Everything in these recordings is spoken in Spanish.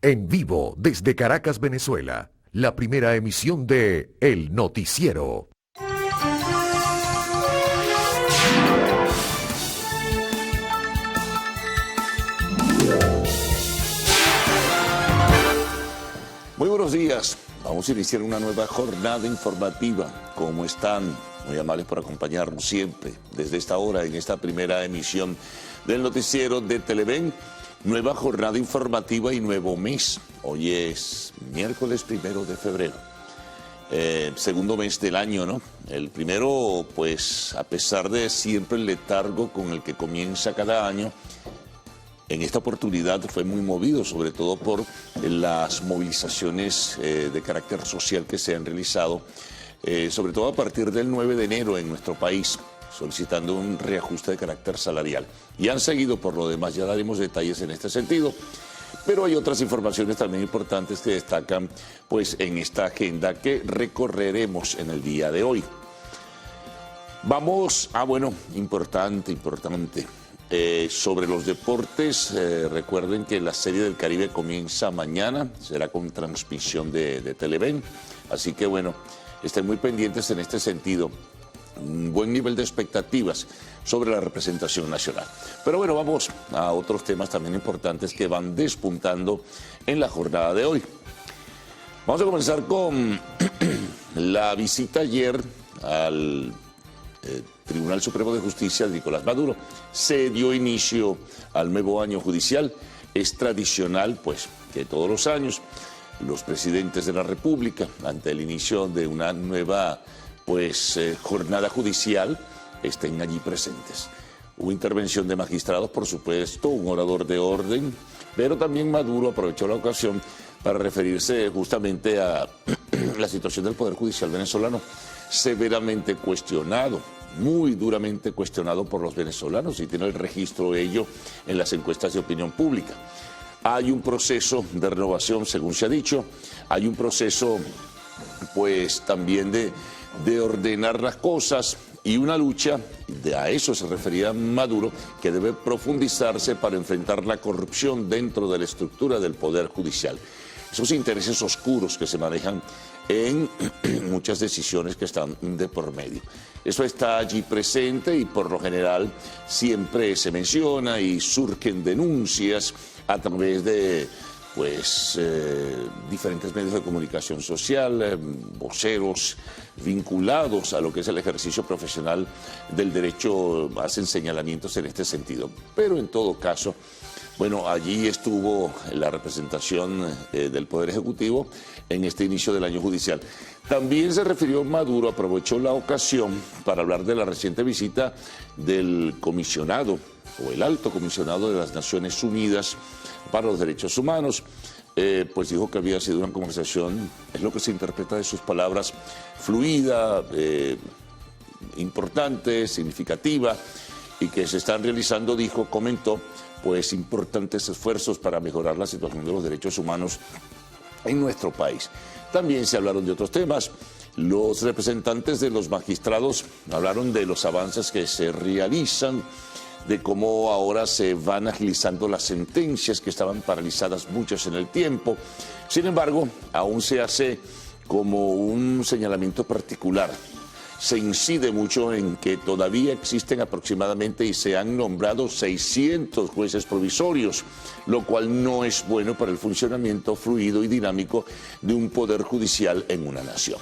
En vivo desde Caracas, Venezuela, la primera emisión de El Noticiero. Muy buenos días. Vamos a iniciar una nueva jornada informativa. ¿Cómo están? Muy amables por acompañarnos siempre desde esta hora en esta primera emisión del noticiero de Televen. Nueva jornada informativa y nuevo mes. Hoy es miércoles 1 de febrero. Segundo mes del año, ¿no? El primero, pues, a pesar de siempre el letargo con el que comienza cada año, en esta oportunidad fue muy movido, sobre todo por las movilizaciones de carácter social que se han realizado, sobre todo a partir del 9 de enero en nuestro país, solicitando un reajuste de carácter salarial. Y han seguido por lo demás, ya daremos detalles en este sentido. Pero hay otras informaciones también importantes que destacan pues, en esta agenda que recorreremos en el día de hoy. Vamos a, importante. Sobre los deportes, recuerden que la Serie del Caribe comienza mañana, será con transmisión de Televen, así que estén muy pendientes en este sentido. Un buen nivel de expectativas sobre la representación nacional. Pero vamos a otros temas también importantes que van despuntando en la jornada de hoy. Vamos a comenzar con la visita ayer al Tribunal Supremo de Justicia de Nicolás Maduro. Se dio inicio al nuevo año judicial. Es tradicional, pues, que todos los años los presidentes de la República, ante el inicio de una nueva jornada judicial, estén allí presentes. Hubo intervención de magistrados, por supuesto, un orador de orden, pero también Maduro aprovechó la ocasión para referirse justamente a la situación del Poder Judicial venezolano, severamente cuestionado, muy duramente cuestionado por los venezolanos, y tiene el registro de ello en las encuestas de opinión pública. Hay un proceso de renovación, según se ha dicho, hay un proceso también de ordenar las cosas y una lucha, a eso se refería Maduro, que debe profundizarse para enfrentar la corrupción dentro de la estructura del Poder Judicial. Esos intereses oscuros que se manejan en muchas decisiones que están de por medio. Eso está allí presente y por lo general siempre se menciona y surgen denuncias a través de diferentes medios de comunicación social, voceros vinculados a lo que es el ejercicio profesional del derecho, hacen señalamientos en este sentido. Pero en todo caso, allí estuvo la representación del Poder Ejecutivo en este inicio del año judicial. También se refirió Maduro, aprovechó la ocasión para hablar de la reciente visita del comisionado o el alto comisionado de las Naciones Unidas para los Derechos Humanos. Dijo que había sido una conversación, es lo que se interpreta de sus palabras, fluida, importante, significativa, y que se están realizando, comentó, importantes esfuerzos para mejorar la situación de los derechos humanos en nuestro país. También se hablaron de otros temas. Los representantes de los magistrados hablaron de los avances que se realizan, de cómo ahora se van agilizando las sentencias que estaban paralizadas muchas en el tiempo. Sin embargo, aún se hace como un señalamiento particular. Se incide mucho en que todavía existen aproximadamente y se han nombrado 600 jueces provisorios, lo cual no es bueno para el funcionamiento fluido y dinámico de un poder judicial en una nación.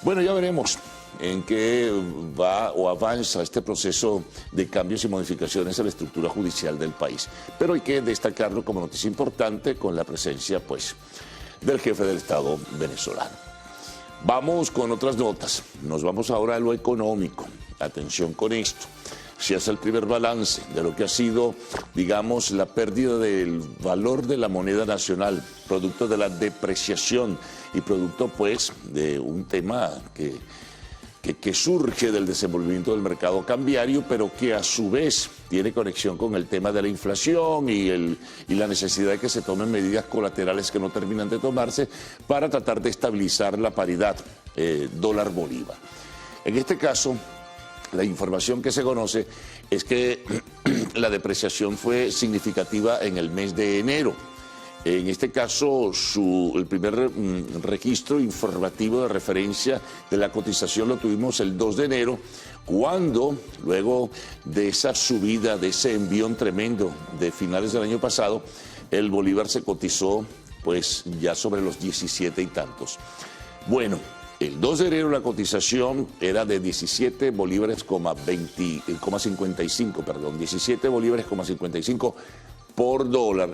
Ya veremos en qué va o avanza este proceso de cambios y modificaciones en la estructura judicial del país. Pero hay que destacarlo como noticia importante con la presencia, del jefe del Estado venezolano. Vamos con otras notas. Nos vamos ahora a lo económico. Atención con esto. Se hace el primer balance de lo que ha sido, la pérdida del valor de la moneda nacional, producto de la depreciación y producto, de un tema que surge del desenvolvimiento del mercado cambiario, pero que a su vez tiene conexión con el tema de la inflación y la necesidad de que se tomen medidas colaterales que no terminan de tomarse para tratar de estabilizar la paridad dólar-bolívar. En este caso, la información que se conoce es que la depreciación fue significativa en el mes de enero. En este caso, el primer registro informativo de referencia de la cotización lo tuvimos el 2 de enero, cuando luego de esa subida, de ese envión tremendo de finales del año pasado, el bolívar se cotizó pues ya sobre los 17 y tantos. Bueno, el 2 de enero la cotización era de 17 bolívares, 55, perdón, 17 bolívares, 55 por dólar.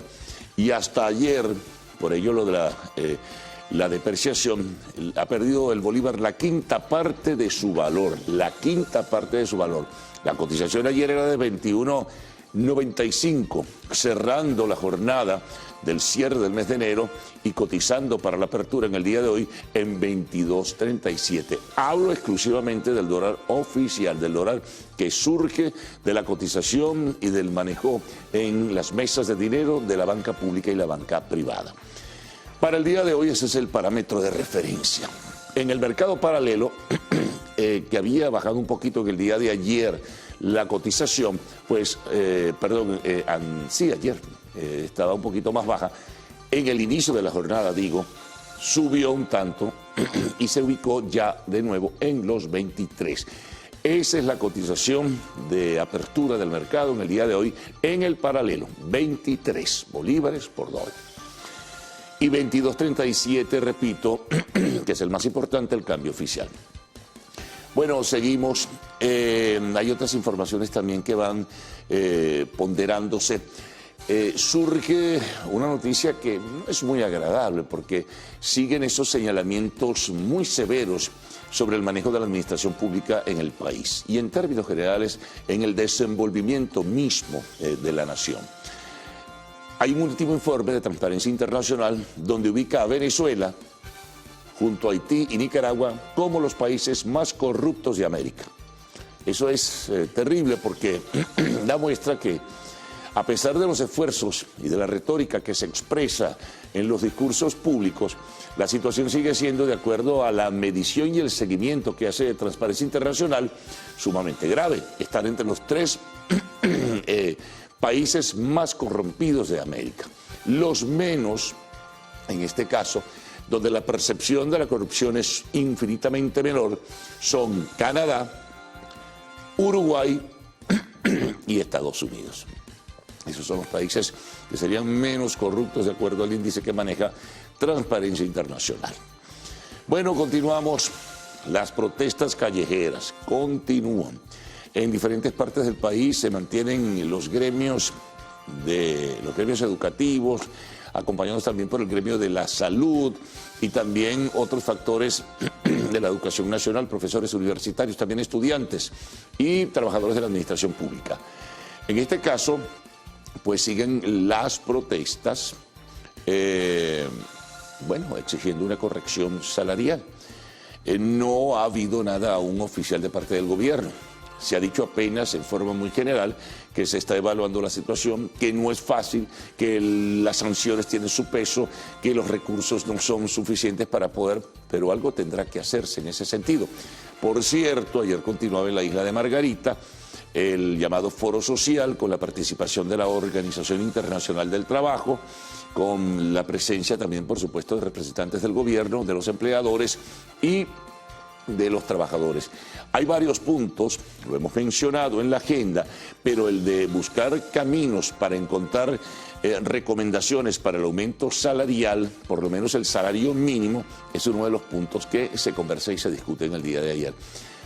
Y hasta ayer, por ello lo de la depreciación, ha perdido el bolívar la quinta parte de su valor, la quinta parte de su valor. La cotización ayer era de 21.95, cerrando la jornada del cierre del mes de enero y cotizando para la apertura en el día de hoy en 22.37. Hablo exclusivamente del dólar oficial, del dólar que surge de la cotización y del manejo en las mesas de dinero de la banca pública y la banca privada. Para el día de hoy ese es el parámetro de referencia. En el mercado paralelo, que había bajado un poquito en el día de ayer la cotización, pues, ayer estaba un poquito más baja. En el inicio de la jornada, digo, subió un tanto y se ubicó ya de nuevo en los 23. Esa es la cotización de apertura del mercado en el día de hoy en el paralelo, 23 bolívares por dólar. Y 22.37, repito, que es el más importante, el cambio oficial. Bueno, seguimos. Hay otras informaciones también que van ponderándose. Surge una noticia que no es muy agradable porque siguen esos señalamientos muy severos sobre el manejo de la administración pública en el país y en términos generales en el desenvolvimiento mismo de la nación. Hay un último informe de Transparencia Internacional donde ubica a Venezuela junto a Haití y Nicaragua como los países más corruptos de América. Eso es terrible porque da muestra que a pesar de los esfuerzos y de la retórica que se expresa en los discursos públicos, la situación sigue siendo, de acuerdo a la medición y el seguimiento que hace Transparencia Internacional, sumamente grave. Están entre los 3 países más corrompidos de América. Los menos, en este caso, donde la percepción de la corrupción es infinitamente menor, son Canadá, Uruguay y Estados Unidos. Esos son los países que serían menos corruptos de acuerdo al índice que maneja Transparencia Internacional. Bueno, continuamos. Las protestas callejeras continúan. En diferentes partes del país se mantienen los gremios educativos, acompañados también por el gremio de la salud y también otros factores de la educación nacional, profesores universitarios, también estudiantes y trabajadores de la administración pública. En este caso, pues siguen las protestas, exigiendo una corrección salarial. No ha habido nada aún oficial de parte del gobierno. Se ha dicho apenas en forma muy general que se está evaluando la situación, que no es fácil, que las sanciones tienen su peso, que los recursos no son suficientes para poder, pero algo tendrá que hacerse en ese sentido. Por cierto, ayer continuaba en la isla de Margarita el llamado Foro Social con la participación de la Organización Internacional del Trabajo, con la presencia también, por supuesto, de representantes del gobierno, de los empleadores y de los trabajadores. Hay varios puntos, lo hemos mencionado en la agenda, pero el de buscar caminos para encontrar recomendaciones para el aumento salarial, por lo menos el salario mínimo, es uno de los puntos que se conversa y se discute en el día de ayer.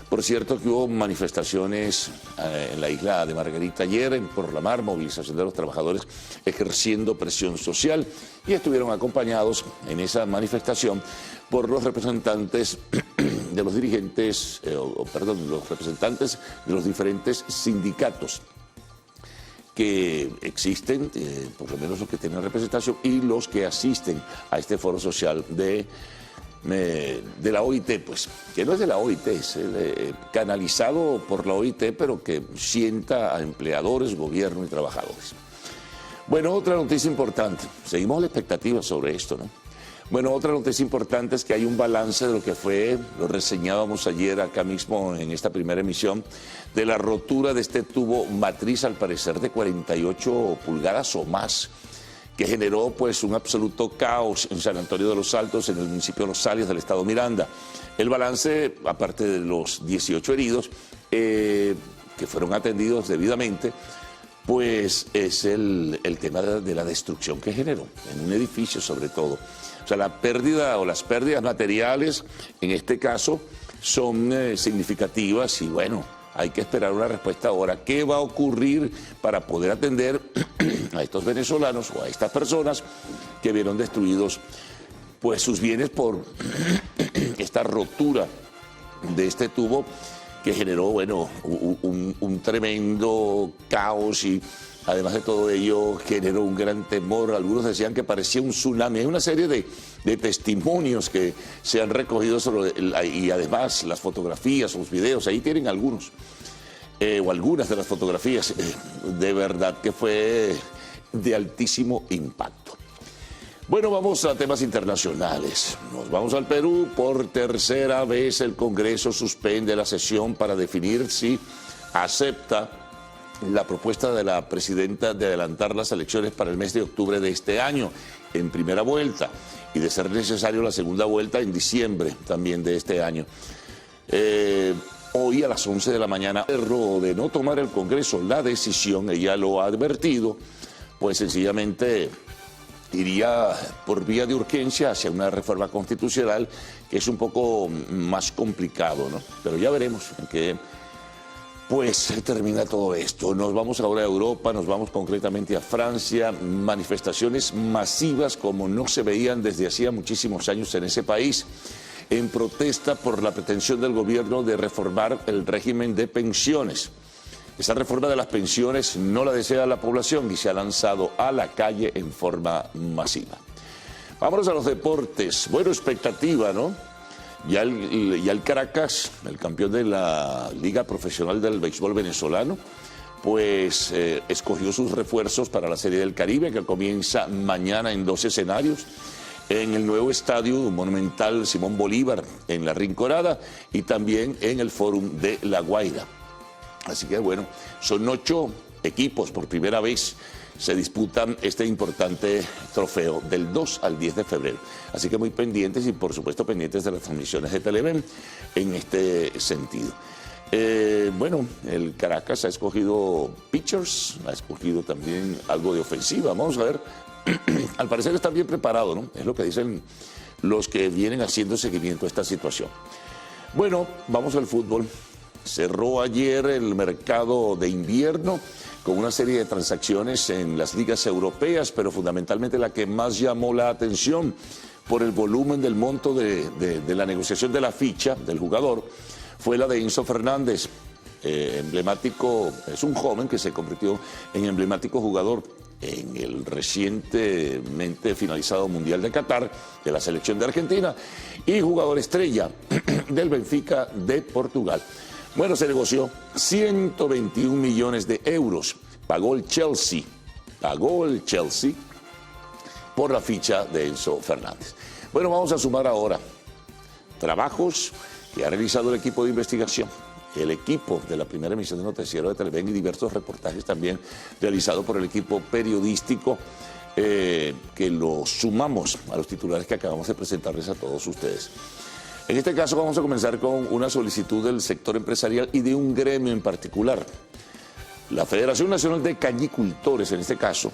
Por cierto que hubo manifestaciones en la isla de Margarita ayer por la mar, movilización de los trabajadores ejerciendo presión social y estuvieron acompañados en esa manifestación por los representantes de los dirigentes, los representantes de los diferentes sindicatos que existen, por lo menos los que tienen representación y los que asisten a este foro social de la OIT, pues, que no es de la OIT, es canalizado por la OIT, pero que sienta a empleadores, gobierno y trabajadores. Bueno, otra noticia importante, seguimos la expectativa sobre esto, ¿no? Bueno, otra noticia importante es que hay un balance de lo que fue, lo reseñábamos ayer acá mismo en esta primera emisión, de la rotura de este tubo matriz, al parecer de 48 pulgadas o más, que generó pues un absoluto caos en San Antonio de los Altos, en el municipio de Los Alias del estado Miranda. El balance, aparte de los 18 heridos, que fueron atendidos debidamente, pues es el tema de la destrucción que generó, en un edificio sobre todo. O sea, la pérdida o las pérdidas materiales, en este caso, son significativas y bueno, hay que esperar una respuesta ahora. ¿Qué va a ocurrir para poder atender a estos venezolanos o a estas personas que vieron destruidos pues sus bienes por esta rotura de este tubo que generó, bueno, un tremendo caos y además de todo ello generó un gran temor? Algunos decían que parecía un tsunami. Hay una serie de testimonios que se han recogido y además las fotografías, los videos, ahí tienen algunos, o algunas de las fotografías. De verdad que fue de altísimo impacto. Bueno, vamos a temas internacionales. Nos vamos al Perú. Por tercera vez el Congreso suspende la sesión para definir si acepta la propuesta de la presidenta de adelantar las elecciones para el mes de octubre de este año en primera vuelta y de ser necesario la segunda vuelta en diciembre también de este año. Hoy a las 11 de la mañana, de no tomar el Congreso la decisión, ella lo ha advertido, pues sencillamente iría por vía de urgencia hacia una reforma constitucional que es un poco más complicado, ¿no? Pero ya veremos en qué pues termina todo esto. Nos vamos ahora a Europa, nos vamos concretamente a Francia. Manifestaciones masivas como no se veían desde hacía muchísimos años en ese país, en protesta por la pretensión del gobierno de reformar el régimen de pensiones. Esa reforma de las pensiones no la desea la población y se ha lanzado a la calle en forma masiva. Vámonos a los deportes. Bueno, expectativa, ¿no? Ya el Caracas, el campeón de la Liga Profesional del Béisbol Venezolano, pues escogió sus refuerzos para la Serie del Caribe, que comienza mañana en 2 escenarios, en el nuevo estadio monumental Simón Bolívar, en La Rinconada, y también en el Fórum de La Guaira. Así que bueno, son 8 equipos por primera vez se disputan este importante trofeo del 2 al 10 de febrero. Así que muy pendientes y por supuesto pendientes de las transmisiones de Televen en este sentido. Bueno, el Caracas ha escogido pitchers, ha escogido también algo de ofensiva. Vamos a ver, al parecer está bien preparado, ¿no? Es lo que dicen los que vienen haciendo seguimiento a esta situación. Bueno, vamos al fútbol. Cerró ayer el mercado de invierno con una serie de transacciones en las ligas europeas, pero fundamentalmente la que más llamó la atención por el volumen del monto de la negociación de la ficha del jugador fue la de Enzo Fernández, emblemático, es un joven que se convirtió en emblemático jugador en el recientemente finalizado Mundial de Qatar de la selección de Argentina y jugador estrella del Benfica de Portugal. Bueno, se negoció 121 millones de euros. Pagó el Chelsea por la ficha de Enzo Fernández. Bueno, vamos a sumar ahora trabajos que ha realizado el equipo de investigación, el equipo de la primera emisión de Noticiero de Televen y diversos reportajes también realizados por el equipo periodístico que lo sumamos a los titulares que acabamos de presentarles a todos ustedes. En este caso vamos a comenzar con una solicitud del sector empresarial y de un gremio en particular. La Federación Nacional de Cañicultores, en este caso,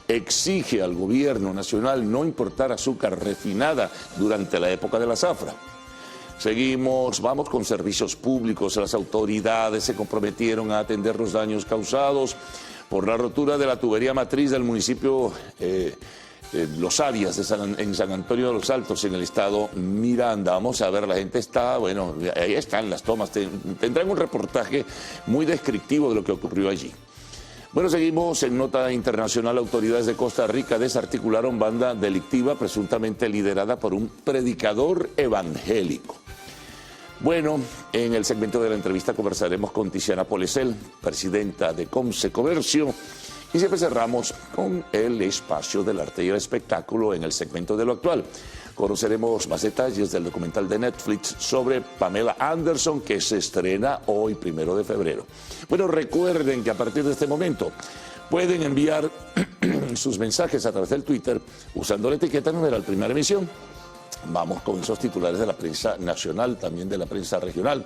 exige al gobierno nacional no importar azúcar refinada durante la época de la zafra. Seguimos, vamos con servicios públicos. Las autoridades se comprometieron a atender los daños causados por la rotura de la tubería matriz del municipio Los Alias en San Antonio de los Altos, en el estado Miranda. Vamos a ver, la gente está, bueno, ahí están las tomas. Tendrán un reportaje muy descriptivo de lo que ocurrió allí. Bueno, seguimos en nota internacional. Autoridades de Costa Rica desarticularon banda delictiva presuntamente liderada por un predicador evangélico. Bueno, en el segmento de la entrevista conversaremos con Tiziana Polesel, presidenta de Comce Comercio, y siempre cerramos con el espacio del arte y el espectáculo en el segmento de lo actual. Conoceremos más detalles del documental de Netflix sobre Pamela Anderson, que se estrena hoy, 1 de febrero. Bueno, recuerden que a partir de este momento pueden enviar sus mensajes a través del Twitter usando la etiqueta numeral Primera Emisión. Vamos con esos titulares de la prensa nacional, también de la prensa regional.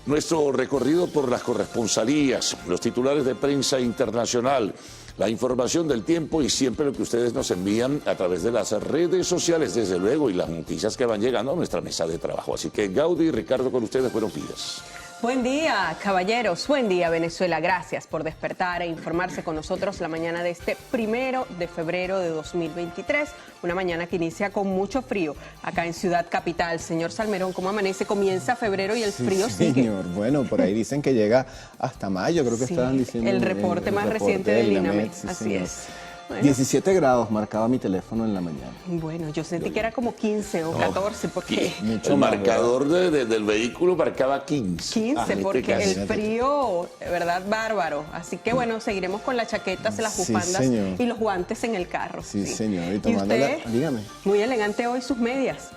Nuestro recorrido por las corresponsalías, los titulares de prensa internacional, la información del tiempo y siempre lo que ustedes nos envían a través de las redes sociales, desde luego, y las noticias que van llegando a nuestra mesa de trabajo. Así que Gaudi y Ricardo con ustedes, buenos días. Buen día, caballeros. Buen día, Venezuela. Gracias por despertar e informarse con nosotros la mañana de este 1 de febrero de 2023. Una mañana que inicia con mucho frío acá en Ciudad Capital. Señor Salmerón, ¿cómo amanece? Comienza febrero y el frío sigue. Señor, bueno, por ahí dicen que llega hasta mayo, creo que estaban diciendo. El reporte más reciente del INAMED, sí, así señor. es. Bueno. 17 grados marcaba mi teléfono en la mañana. Bueno, yo sentí que era como 15 o 14, porque... El marcador del vehículo marcaba 15. 15, porque caso. el frío, de verdad, bárbaro. Así que bueno, seguiremos con las chaquetas, las bufandas señor. y los guantes en el carro. Sí, señor. Y tomando usted, dígame. muy elegante hoy sus medias.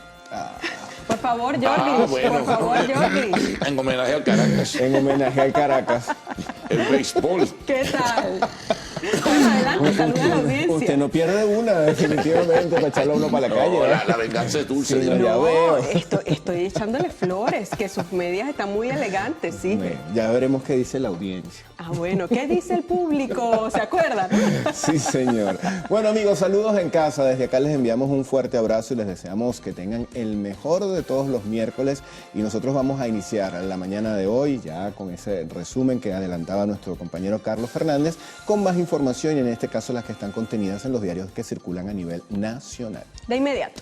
Por favor, Jordi. Bueno. Por favor, Jordi. En homenaje al Caracas. En homenaje al Caracas. El béisbol. ¿Qué tal? Bueno, adelante, saluda a la audiencia. Usted no pierde una, definitivamente, para echarlo a uno para la calle. No, ¿verdad? la venganza es dulce. Sí, dirá. ya No, veo. estoy echándole flores, que sus medias están muy elegantes, sí. Bueno, ya veremos qué dice la audiencia. Ah, bueno, ¿qué dice el público? ¿Se acuerdan? Sí, señor. Bueno, amigos, saludos en casa. Desde acá les enviamos un fuerte abrazo y les deseamos que tengan el mejor de todos los miércoles. Y nosotros vamos a iniciar la mañana de hoy ya con ese resumen que adelantaba nuestro compañero Carlos Fernández, con más información y en este caso las que están contenidas en los diarios que circulan a nivel nacional. De inmediato.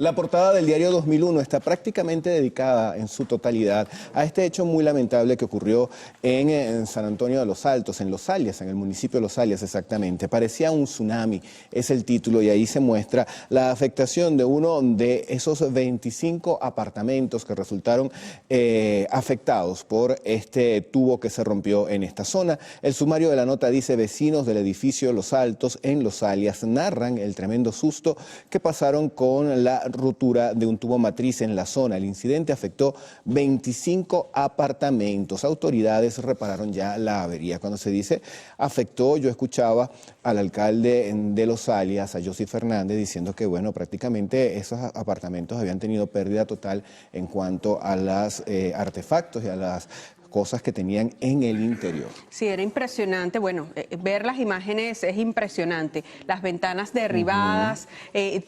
La portada del diario 2001 está prácticamente dedicada en su totalidad a este hecho muy lamentable que ocurrió en San Antonio de los Altos, en Los Alias, en el municipio de Los Alias exactamente. Parecía un tsunami, es el título, y ahí se muestra la afectación de uno de esos 25 apartamentos que resultaron afectados por este tubo que se rompió en esta zona. El sumario de la nota dice: vecinos del edificio Los Altos en Los Alias narran el tremendo susto que pasaron con la ruptura de un tubo matriz en la zona. El incidente afectó 25 apartamentos. Autoridades repararon ya la avería. Cuando se dice afectó, yo escuchaba al alcalde de Los Alias, a Josy Fernández, diciendo que bueno, prácticamente esos apartamentos habían tenido pérdida total en cuanto a los artefactos y a las cosas que tenían en el interior. Sí, era impresionante. Bueno, ver las imágenes es impresionante. Las ventanas derribadas,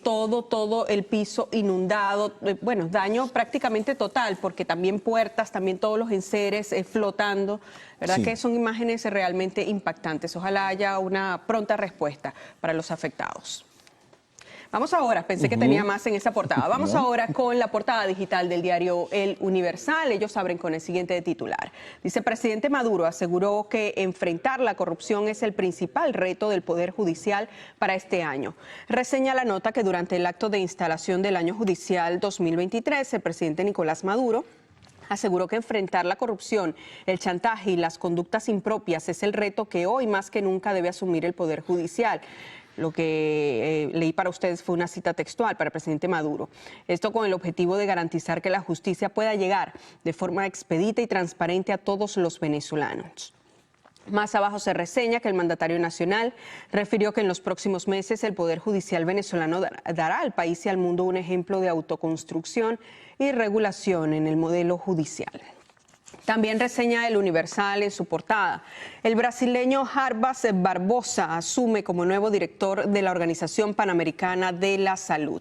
todo el piso inundado. Bueno, daño prácticamente total, porque también puertas, también todos los enseres flotando. ¿Verdad? Sí. Que son imágenes realmente impactantes. Ojalá haya una pronta respuesta para los afectados. Vamos ahora, pensé que tenía más en esa portada. Vamos ahora con la portada digital del diario El Universal. Ellos abren con el siguiente titular. Dice: presidente Maduro aseguró que enfrentar la corrupción es el principal reto del Poder Judicial para este año. Reseña la nota que durante el acto de instalación del año judicial 2023, el presidente Nicolás Maduro aseguró que enfrentar la corrupción, el chantaje y las conductas impropias es el reto que hoy más que nunca debe asumir el Poder Judicial. Lo que leí para ustedes fue una cita textual para el presidente Maduro. Esto con el objetivo de garantizar que la justicia pueda llegar de forma expedita y transparente a todos los venezolanos. Más abajo se reseña que el mandatario nacional refirió que en los próximos meses el Poder Judicial venezolano dará al país y al mundo un ejemplo de autoconstrucción y regulación en el modelo judicial. También reseña El Universal en su portada: el brasileño Jarbas Barbosa asume como nuevo director de la Organización Panamericana de la Salud.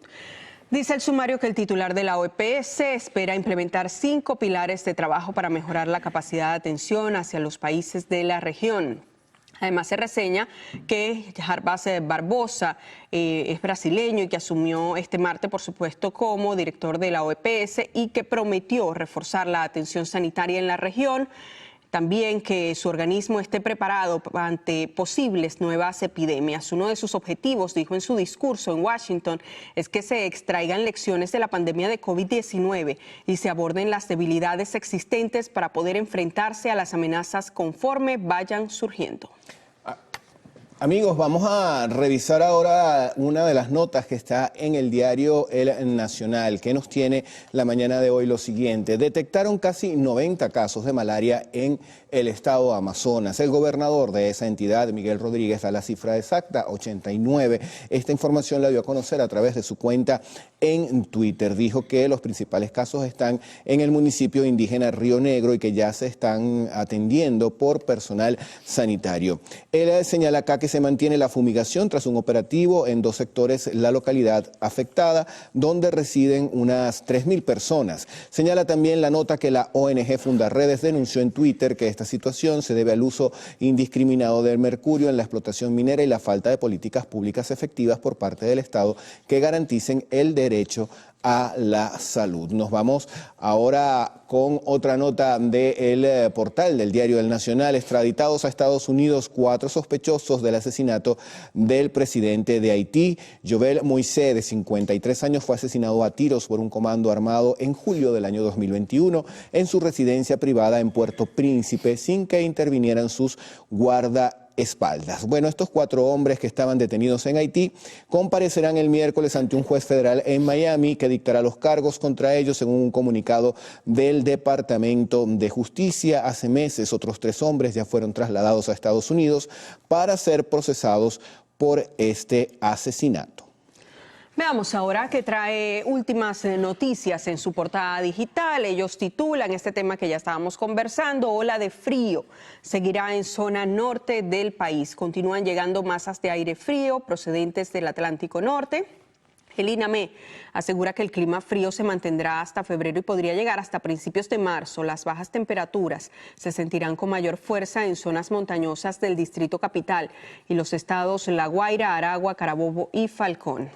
Dice el sumario que el titular de la OPS espera implementar 5 pilares de trabajo para mejorar la capacidad de atención hacia los países de la región. Además, se reseña que Jarbas Barbosa es brasileño y que asumió este martes, por supuesto, como director de la OPS y que prometió reforzar la atención sanitaria en la región. También que su organismo esté preparado ante posibles nuevas epidemias. Uno de sus objetivos, dijo en su discurso en Washington, es que se extraigan lecciones de la pandemia de COVID-19 y se aborden las debilidades existentes para poder enfrentarse a las amenazas conforme vayan surgiendo. Amigos, vamos a revisar ahora una de las notas que está en el diario El Nacional, que nos tiene la mañana de hoy lo siguiente. Detectaron casi 90 casos de malaria en el estado de Amazonas. El gobernador de esa entidad, Miguel Rodríguez, da la cifra exacta, 89. Esta información la dio a conocer a través de su cuenta en Twitter. Dijo que los principales casos están en el municipio indígena Río Negro y que ya se están atendiendo por personal sanitario. Él señala acá que se mantiene la fumigación tras un operativo en 2 sectores la localidad afectada, donde residen unas 3.000 personas. Señala también la nota que la ONG Fundarredes denunció en Twitter que esta situación se debe al uso indiscriminado del mercurio en la explotación minera y la falta de políticas públicas efectivas por parte del Estado que garanticen el derecho a la salud. Nos vamos ahora con otra nota del portal del diario El Nacional. Extraditados a Estados Unidos 4 sospechosos del asesinato del presidente de Haití. Jovenel Moïse, de 53 años, fue asesinado a tiros por un comando armado en julio del año 2021 en su residencia privada en Puerto Príncipe sin que intervinieran sus guardaespaldas. Bueno, estos 4 hombres que estaban detenidos en Haití comparecerán el miércoles ante un juez federal en Miami que dictará los cargos contra ellos según un comunicado del Departamento de Justicia. Hace meses otros 3 hombres ya fueron trasladados a Estados Unidos para ser procesados por este asesinato. Veamos ahora que trae últimas noticias en su portada digital. Ellos titulan este tema que ya estábamos conversando: ola de frío seguirá en zona norte del país. Continúan llegando masas de aire frío procedentes del Atlántico Norte. El INAME asegura que el clima frío se mantendrá hasta febrero y podría llegar hasta principios de marzo. Las bajas temperaturas se sentirán con mayor fuerza en zonas montañosas del Distrito Capital y los estados La Guaira, Aragua, Carabobo y Falcón.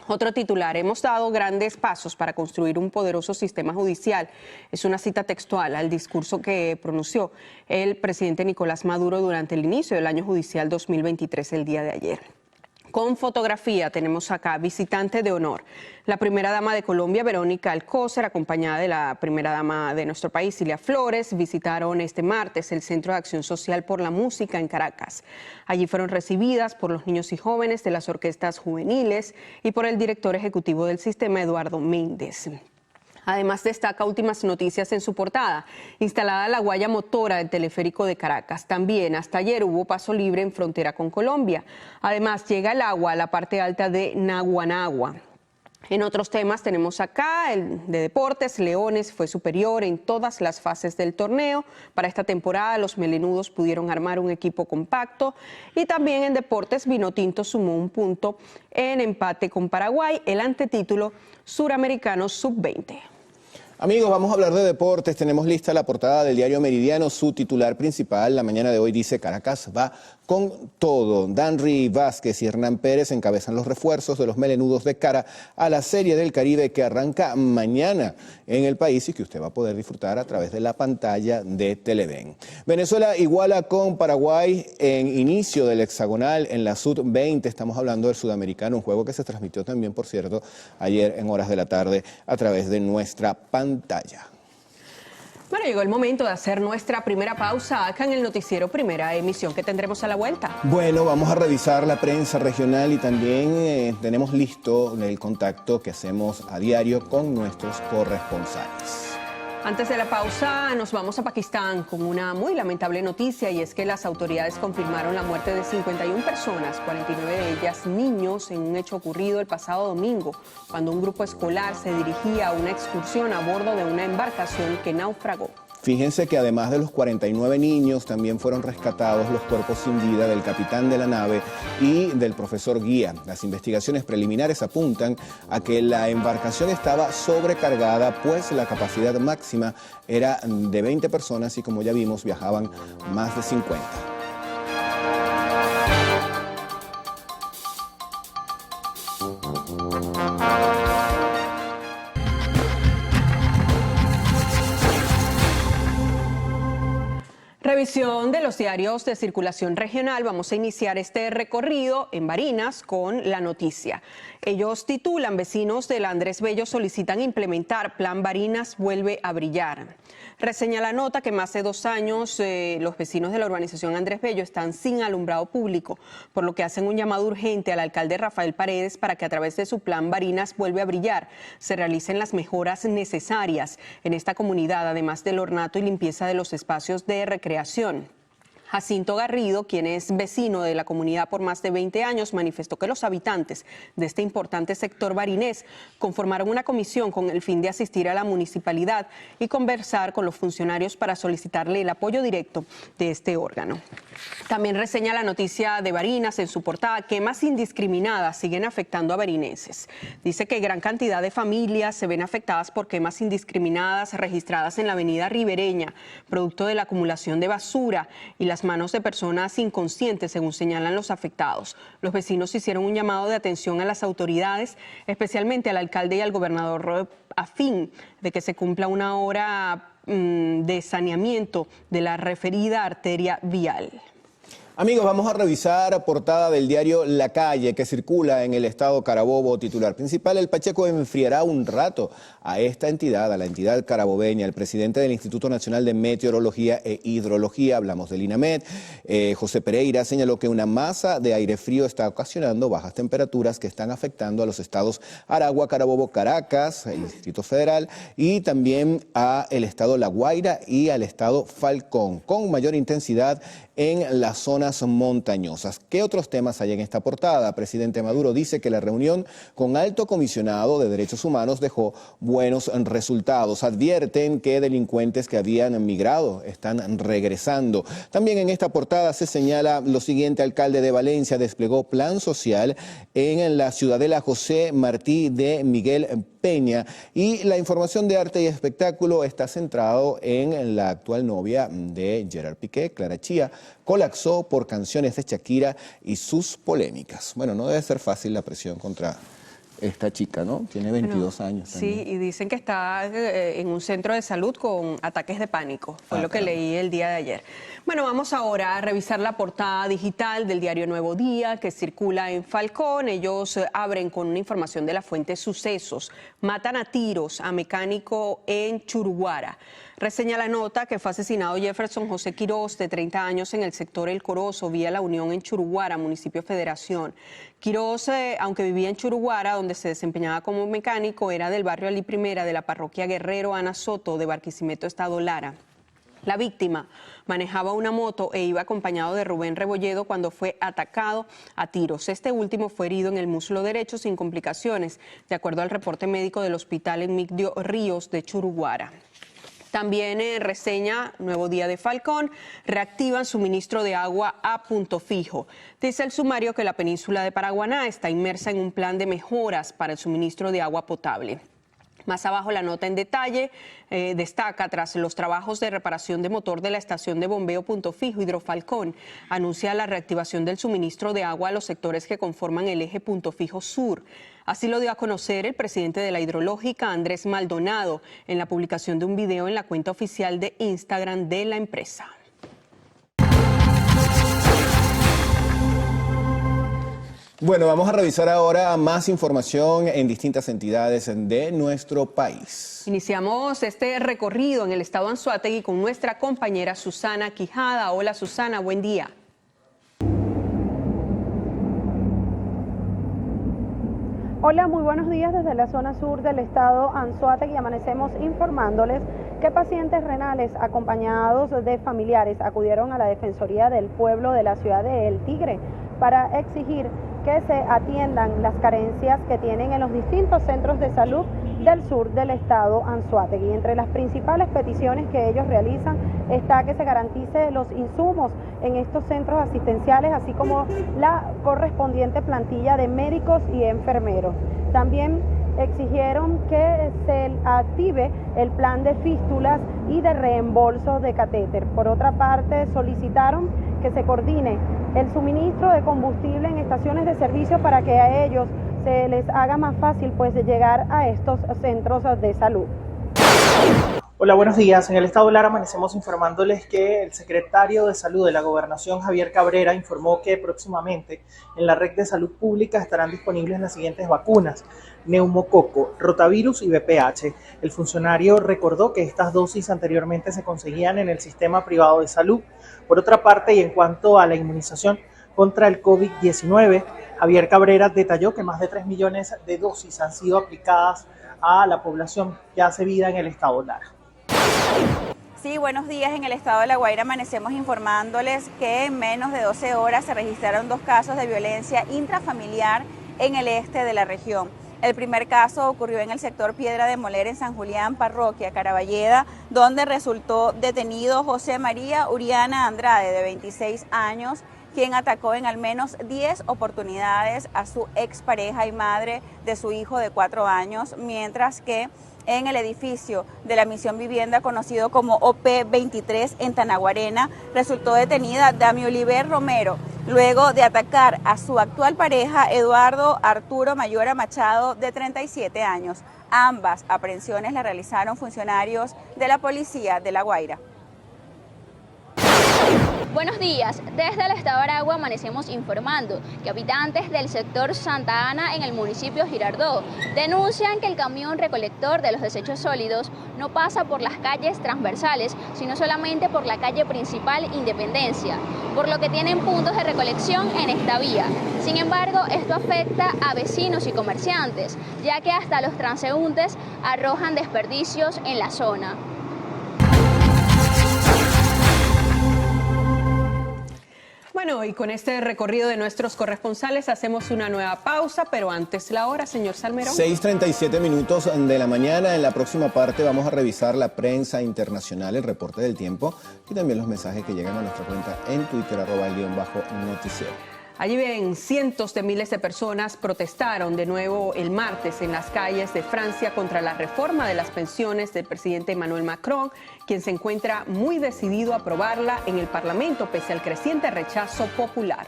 Otro titular: hemos dado grandes pasos para construir un poderoso sistema judicial. Es una cita textual al discurso que pronunció el presidente Nicolás Maduro durante el inicio del año judicial 2023, el día de ayer. Con fotografía tenemos acá visitante de honor. La primera dama de Colombia, Verónica Alcócer, acompañada de la primera dama de nuestro país, Cilia Flores, visitaron este martes el Centro de Acción Social por la Música en Caracas. Allí fueron recibidas por los niños y jóvenes de las orquestas juveniles y por el director ejecutivo del sistema, Eduardo Méndez. Además, destaca últimas noticias en su portada: instalada la guaya motora del teleférico de Caracas. También hasta ayer hubo paso libre en frontera con Colombia. Además, llega el agua a la parte alta de Naguanagua. En otros temas tenemos acá el de deportes. Leones fue superior en todas las fases del torneo. Para esta temporada los melenudos pudieron armar un equipo compacto. Y también en deportes, Vinotinto sumó un punto en empate con Paraguay, el antetítulo suramericano sub-20. Amigos, vamos a hablar de deportes. Tenemos lista la portada del diario Meridiano. Su titular principal la mañana de hoy dice: Caracas va con todo. Danry Vázquez y Hernán Pérez encabezan los refuerzos de los melenudos de cara a la Serie del Caribe que arranca mañana en el país y que usted va a poder disfrutar a través de la pantalla de Televen. Venezuela iguala con Paraguay en inicio del hexagonal en la Sub-20. Estamos hablando del sudamericano, un juego que se transmitió también, por cierto, ayer en horas de la tarde a través de nuestra pantalla. Bueno, llegó el momento de hacer nuestra primera pausa acá en el noticiero Primera Emisión. ¿Qué tendremos a la vuelta? Bueno, vamos a revisar la prensa regional y también tenemos listo el contacto que hacemos a diario con nuestros corresponsales. Antes de la pausa nos vamos a Pakistán con una muy lamentable noticia, y es que las autoridades confirmaron la muerte de 51 personas, 49 de ellas niños, en un hecho ocurrido el pasado domingo, cuando un grupo escolar se dirigía a una excursión a bordo de una embarcación que naufragó. Fíjense que además de los 49 niños, también fueron rescatados los cuerpos sin vida del capitán de la nave y del profesor guía. Las investigaciones preliminares apuntan a que la embarcación estaba sobrecargada, pues la capacidad máxima era de 20 personas y, como ya vimos, viajaban más de 50. Revisión de los diarios de circulación regional. Vamos a iniciar este recorrido en Barinas con la noticia. Ellos titulan: vecinos del Andrés Bello solicitan implementar Plan Barinas vuelve a brillar. Reseña la nota que más de 2 años los vecinos de la urbanización Andrés Bello están sin alumbrado público, por lo que hacen un llamado urgente al alcalde Rafael Paredes para que a través de su Plan Barinas vuelve a brillar se realicen las mejoras necesarias en esta comunidad, además del ornato y limpieza de los espacios de recreación. Jacinto Garrido, quien es vecino de la comunidad por más de 20 años, manifestó que los habitantes de este importante sector barinés conformaron una comisión con el fin de asistir a la municipalidad y conversar con los funcionarios para solicitarle el apoyo directo de este órgano. También reseña la noticia de Barinas en su portada: quemas indiscriminadas siguen afectando a barinenses. Dice que gran cantidad de familias se ven afectadas por quemas indiscriminadas registradas en la avenida ribereña, producto de la acumulación de basura y las manos de personas inconscientes, según señalan los afectados. Los vecinos hicieron un llamado de atención a las autoridades, especialmente al alcalde y al gobernador, a fin de que se cumpla una hora de saneamiento de la referida arteria vial. Amigos, vamos a revisar portada del diario La Calle, que circula en el estado Carabobo. Titular principal: el Pacheco enfriará un rato a esta entidad, a la entidad carabobeña. El presidente del Instituto Nacional de Meteorología e Hidrología, hablamos del INAMED, José Pereira, señaló que una masa de aire frío está ocasionando bajas temperaturas que están afectando a los estados Aragua, Carabobo, Caracas, el Distrito Federal, y también a el estado La Guaira y al estado Falcón, con mayor intensidad en las zonas montañosas. ¿Qué otros temas hay en esta portada? Presidente Maduro dice que la reunión con Alto Comisionado de Derechos Humanos dejó buenos resultados. Advierten que delincuentes que habían migrado están regresando. También en esta portada se señala lo siguiente: alcalde de Valencia desplegó plan social en la ciudadela José Martí de Miguel Peña. Y la información de arte y espectáculo está centrado en la actual novia de Gerard Piqué, Clara Chía. Colapsó por canciones de Shakira y sus polémicas. Bueno, no debe ser fácil la presión contra esta chica, ¿no? Tiene 22 años también. Sí, y dicen que está en un centro de salud con ataques de pánico. Fue lo que leí el día de ayer. Bueno, vamos ahora a revisar la portada digital del diario Nuevo Día, que circula en Falcón. Ellos abren con una información de la fuente Sucesos. Matan a tiros a mecánico en Churuguara. Reseña la nota que fue asesinado Jefferson José Quirós, de 30 años, en el sector El Corozo, vía La Unión, en Churuguara, municipio Federación. Quirós, aunque vivía en Churuguara, donde se desempeñaba como mecánico, era del barrio Alí Primera de la parroquia Guerrero Ana Soto de Barquisimeto, estado Lara. La víctima manejaba una moto e iba acompañado de Rubén Rebolledo cuando fue atacado a tiros. Este último fue herido en el muslo derecho sin complicaciones, de acuerdo al reporte médico del hospital Emigdio Ríos de Churuguara. También reseña Nuevo Día de Falcón: reactivan suministro de agua a punto fijo. Dice el sumario que la península de Paraguaná está inmersa en un plan de mejoras para el suministro de agua potable. Más abajo la nota en detalle destaca: tras los trabajos de reparación de motor de la estación de bombeo Punto Fijo, Hidrofalcón anuncia la reactivación del suministro de agua a los sectores que conforman el eje Punto Fijo Sur. Así lo dio a conocer el presidente de la hidrológica, Andrés Maldonado, en la publicación de un video en la cuenta oficial de Instagram de la empresa. Bueno, vamos a revisar ahora más información en distintas entidades de nuestro país. Iniciamos este recorrido en el estado Anzoátegui con nuestra compañera Susana Quijada. Hola Susana, buen día. Hola, muy buenos días desde la zona sur del estado Anzoátegui. Amanecemos informándoles que pacientes renales acompañados de familiares acudieron a la Defensoría del Pueblo de la ciudad de El Tigre para exigir que se atiendan las carencias que tienen en los distintos centros de salud del sur del estado Anzoátegui. Entre las principales peticiones que ellos realizan está que se garantice los insumos en estos centros asistenciales, así como la correspondiente plantilla de médicos y enfermeros. También exigieron que se active el plan de fístulas y de reembolso de catéter. Por otra parte, solicitaron que se coordine el suministro de combustible en estaciones de servicio para que a ellos se les haga más fácil llegar a estos centros de salud. Hola, buenos días. En el estado Lara amanecemos informándoles que el secretario de Salud de la Gobernación, Javier Cabrera, informó que próximamente en la red de salud pública estarán disponibles las siguientes vacunas: neumococo, rotavirus y VPH. El funcionario recordó que estas dosis anteriormente se conseguían en el sistema privado de salud. Por otra parte, y en cuanto a la inmunización contra el COVID-19, Javier Cabrera detalló que más de 3 millones de dosis han sido aplicadas a la población que hace vida en el estado Lara. Sí, buenos días. En el estado de La Guaira amanecemos informándoles que en menos de 12 horas se registraron 2 casos de violencia intrafamiliar en el este de la región. El primer caso ocurrió en el sector Piedra de Moler, en San Julián, parroquia Caraballeda, donde resultó detenido José María Uriana Andrade, de 26 años, quien atacó en al menos 10 oportunidades a su expareja y madre de su hijo de 4 años, mientras que en el edificio de la Misión Vivienda, conocido como OP23 en Tanaguarena, resultó detenida Dami Oliver Romero, luego de atacar a su actual pareja, Eduardo Arturo Mayora Machado, de 37 años. Ambas aprehensiones las realizaron funcionarios de la policía de La Guaira. Buenos días, desde el estado de Aragua amanecemos informando que habitantes del sector Santa Ana en el municipio de Girardot denuncian que el camión recolector de los desechos sólidos no pasa por las calles transversales, sino solamente por la calle principal Independencia, por lo que tienen puntos de recolección en esta vía. Sin embargo, esto afecta a vecinos y comerciantes, ya que hasta los transeúntes arrojan desperdicios en la zona. Bueno, y con este recorrido de nuestros corresponsales hacemos una nueva pausa, pero antes la hora, señor Salmerón. 6:37 minutos de la mañana. En la próxima parte vamos a revisar la prensa internacional, el reporte del tiempo y también los mensajes que llegan a nuestra cuenta en Twitter, @el_noticiero. Allí ven, cientos de miles de personas protestaron de nuevo el martes en las calles de Francia contra la reforma de las pensiones del presidente Emmanuel Macron, quien se encuentra muy decidido a aprobarla en el Parlamento pese al creciente rechazo popular.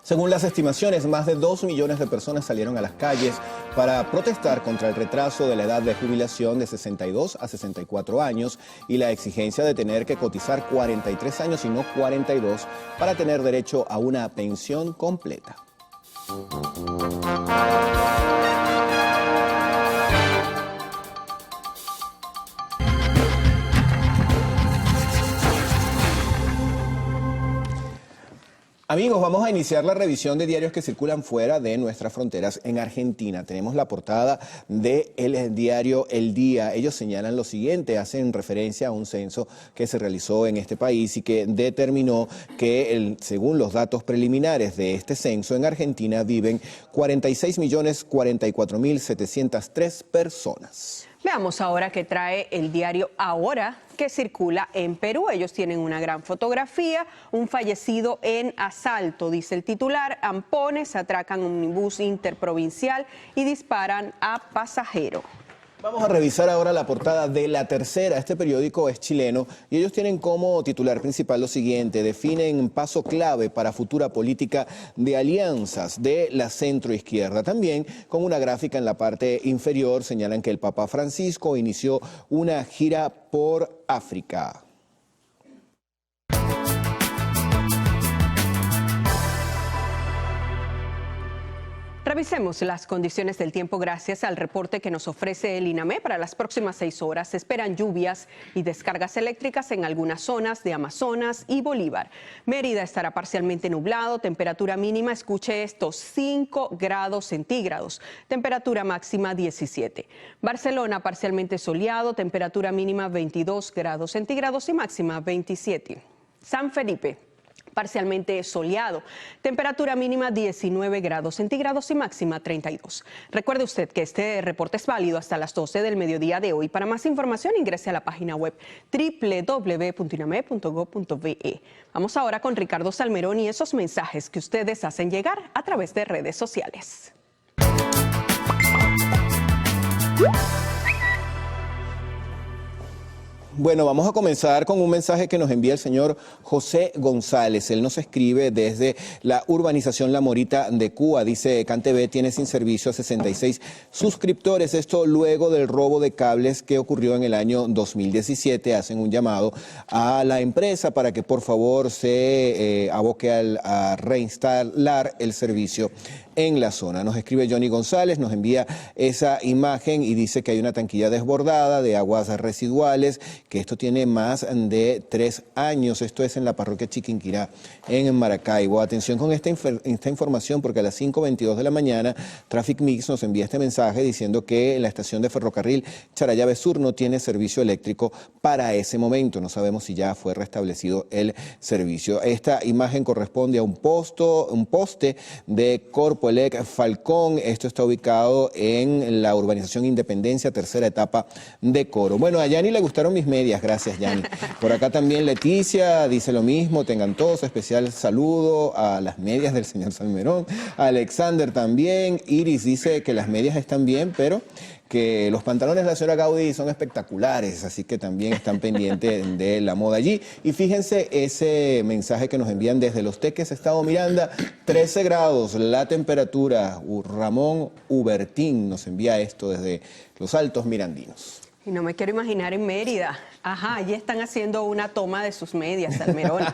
Según las estimaciones, más de 2 millones de personas salieron a las calles para protestar contra el retraso de la edad de jubilación de 62 a 64 años y la exigencia de tener que cotizar 43 años y no 42 para tener derecho a una pensión completa. Amigos, vamos a iniciar la revisión de diarios que circulan fuera de nuestras fronteras. En Argentina tenemos la portada del diario El Día. Ellos señalan lo siguiente, hacen referencia a un censo que se realizó en este país y que determinó que, según los datos preliminares de este censo, en Argentina viven 46.044.703 personas. Veamos ahora qué trae el diario Ahora, que circula en Perú. Ellos tienen una gran fotografía, un fallecido en asalto, dice el titular. Ampones atracan un minibús interprovincial y disparan a pasajero. Vamos a revisar ahora la portada de La Tercera. Este periódico es chileno y ellos tienen como titular principal lo siguiente: definen paso clave para futura política de alianzas de la centroizquierda. También con una gráfica en la parte inferior señalan que el Papa Francisco inició una gira por África. Revisemos las condiciones del tiempo gracias al reporte que nos ofrece el INAME. Para las próximas 6 horas se esperan lluvias y descargas eléctricas en algunas zonas de Amazonas y Bolívar. Mérida estará parcialmente nublado, temperatura mínima, escuche esto, 5 grados centígrados, temperatura máxima 17. Barcelona parcialmente soleado, temperatura mínima 22 grados centígrados y máxima 27. San Felipe parcialmente soleado, temperatura mínima 19 grados centígrados y máxima 32. Recuerde usted que este reporte es válido hasta las 12 del mediodía de hoy. Para más información ingrese a la página web www.iname.gov.be. Vamos ahora con Ricardo Salmerón y esos mensajes que ustedes hacen llegar a través de redes sociales. Bueno, vamos a comenzar con un mensaje que nos envía el señor José González. Él nos escribe desde la urbanización La Morita de Cuba. Dice, CanTV tiene sin servicio a 66 suscriptores. Esto luego del robo de cables que ocurrió en el año 2017. Hacen un llamado a la empresa para que por favor se aboque a reinstalar el servicio en la zona. Nos escribe Johnny González, nos envía esa imagen y dice que hay una tanquilla desbordada de aguas residuales, que esto tiene más de 3 años. Esto es en la parroquia Chiquinquirá, en Maracaibo. Atención con esta información, porque a las 5:22 de la mañana Traffic Mix nos envía este mensaje diciendo que la estación de ferrocarril Charallave Sur no tiene servicio eléctrico para ese momento. No sabemos si ya fue restablecido el servicio. Esta imagen corresponde a un poste de Corpoelec Falcón. Esto está ubicado en la urbanización Independencia, tercera etapa de Coro. Bueno, a Yani le gustaron mis medias, gracias Yani. Por acá también Leticia dice lo mismo, tengan todos, especial saludo a las medias del señor Salmerón. Alexander también, Iris dice que las medias están bien, pero que los pantalones de la señora Gaudí son espectaculares, así que también están pendientes de la moda allí. Y fíjense ese mensaje que nos envían desde Los Teques, Estado Miranda, 13 grados la temperatura. Ramón Ubertín nos envía esto desde Los Altos Mirandinos. Y no me quiero imaginar en Mérida. Ajá, allí están haciendo una toma de sus medias, Salmerón.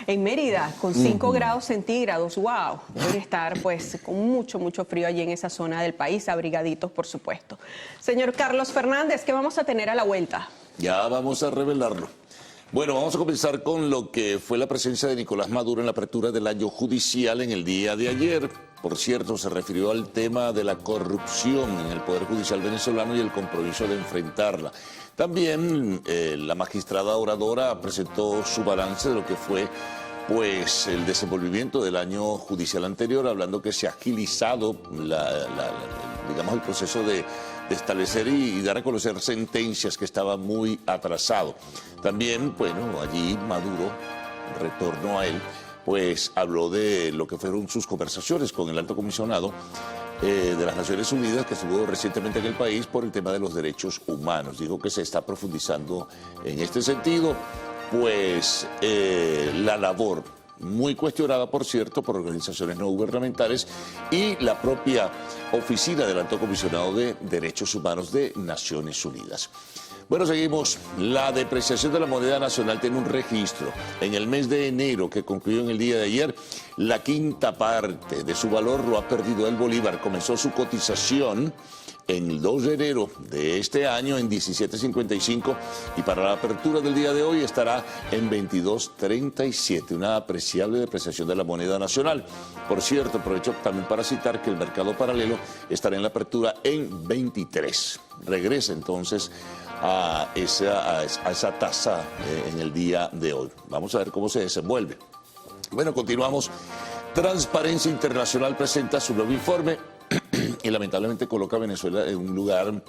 En Mérida, con 5 grados centígrados, wow. Deben estar pues con mucho frío allí en esa zona del país, abrigaditos por supuesto. Señor Carlos Fernández, ¿qué vamos a tener a la vuelta? Ya vamos a revelarlo. Bueno, vamos a comenzar con lo que fue la presencia de Nicolás Maduro en la apertura del año judicial en el día de ayer. Por cierto, se refirió al tema de la corrupción en el Poder Judicial venezolano y el compromiso de enfrentarla. También la magistrada oradora presentó su balance de lo que fue pues el desenvolvimiento del año judicial anterior, hablando que se ha agilizado digamos, el proceso de establecer y dar a conocer sentencias que estaba muy atrasado. También, bueno, allí Maduro, retornó a él, pues habló de lo que fueron sus conversaciones con el alto comisionado de las Naciones Unidas que estuvo recientemente en el país por el tema de los derechos humanos. Dijo que se está profundizando en este sentido, pues la labor muy cuestionada, por cierto, por organizaciones no gubernamentales y la propia oficina del Alto Comisionado de Derechos Humanos de Naciones Unidas. Bueno, seguimos. La depreciación de la moneda nacional tiene un registro. En el mes de enero, que concluyó en el día de ayer, la quinta parte de su valor lo ha perdido el bolívar. Comenzó su cotización en el 2 de enero de este año en 17.55 y para la apertura del día de hoy estará en 22.37, una apreciable depreciación de la moneda nacional. Por cierto, aprovecho también para citar que el mercado paralelo estará en la apertura en 23. Regresa entonces a esa tasa en el día de hoy. Vamos a ver cómo se desenvuelve. Bueno, continuamos. Transparencia Internacional presenta su nuevo informe y lamentablemente coloca a Venezuela en un lugar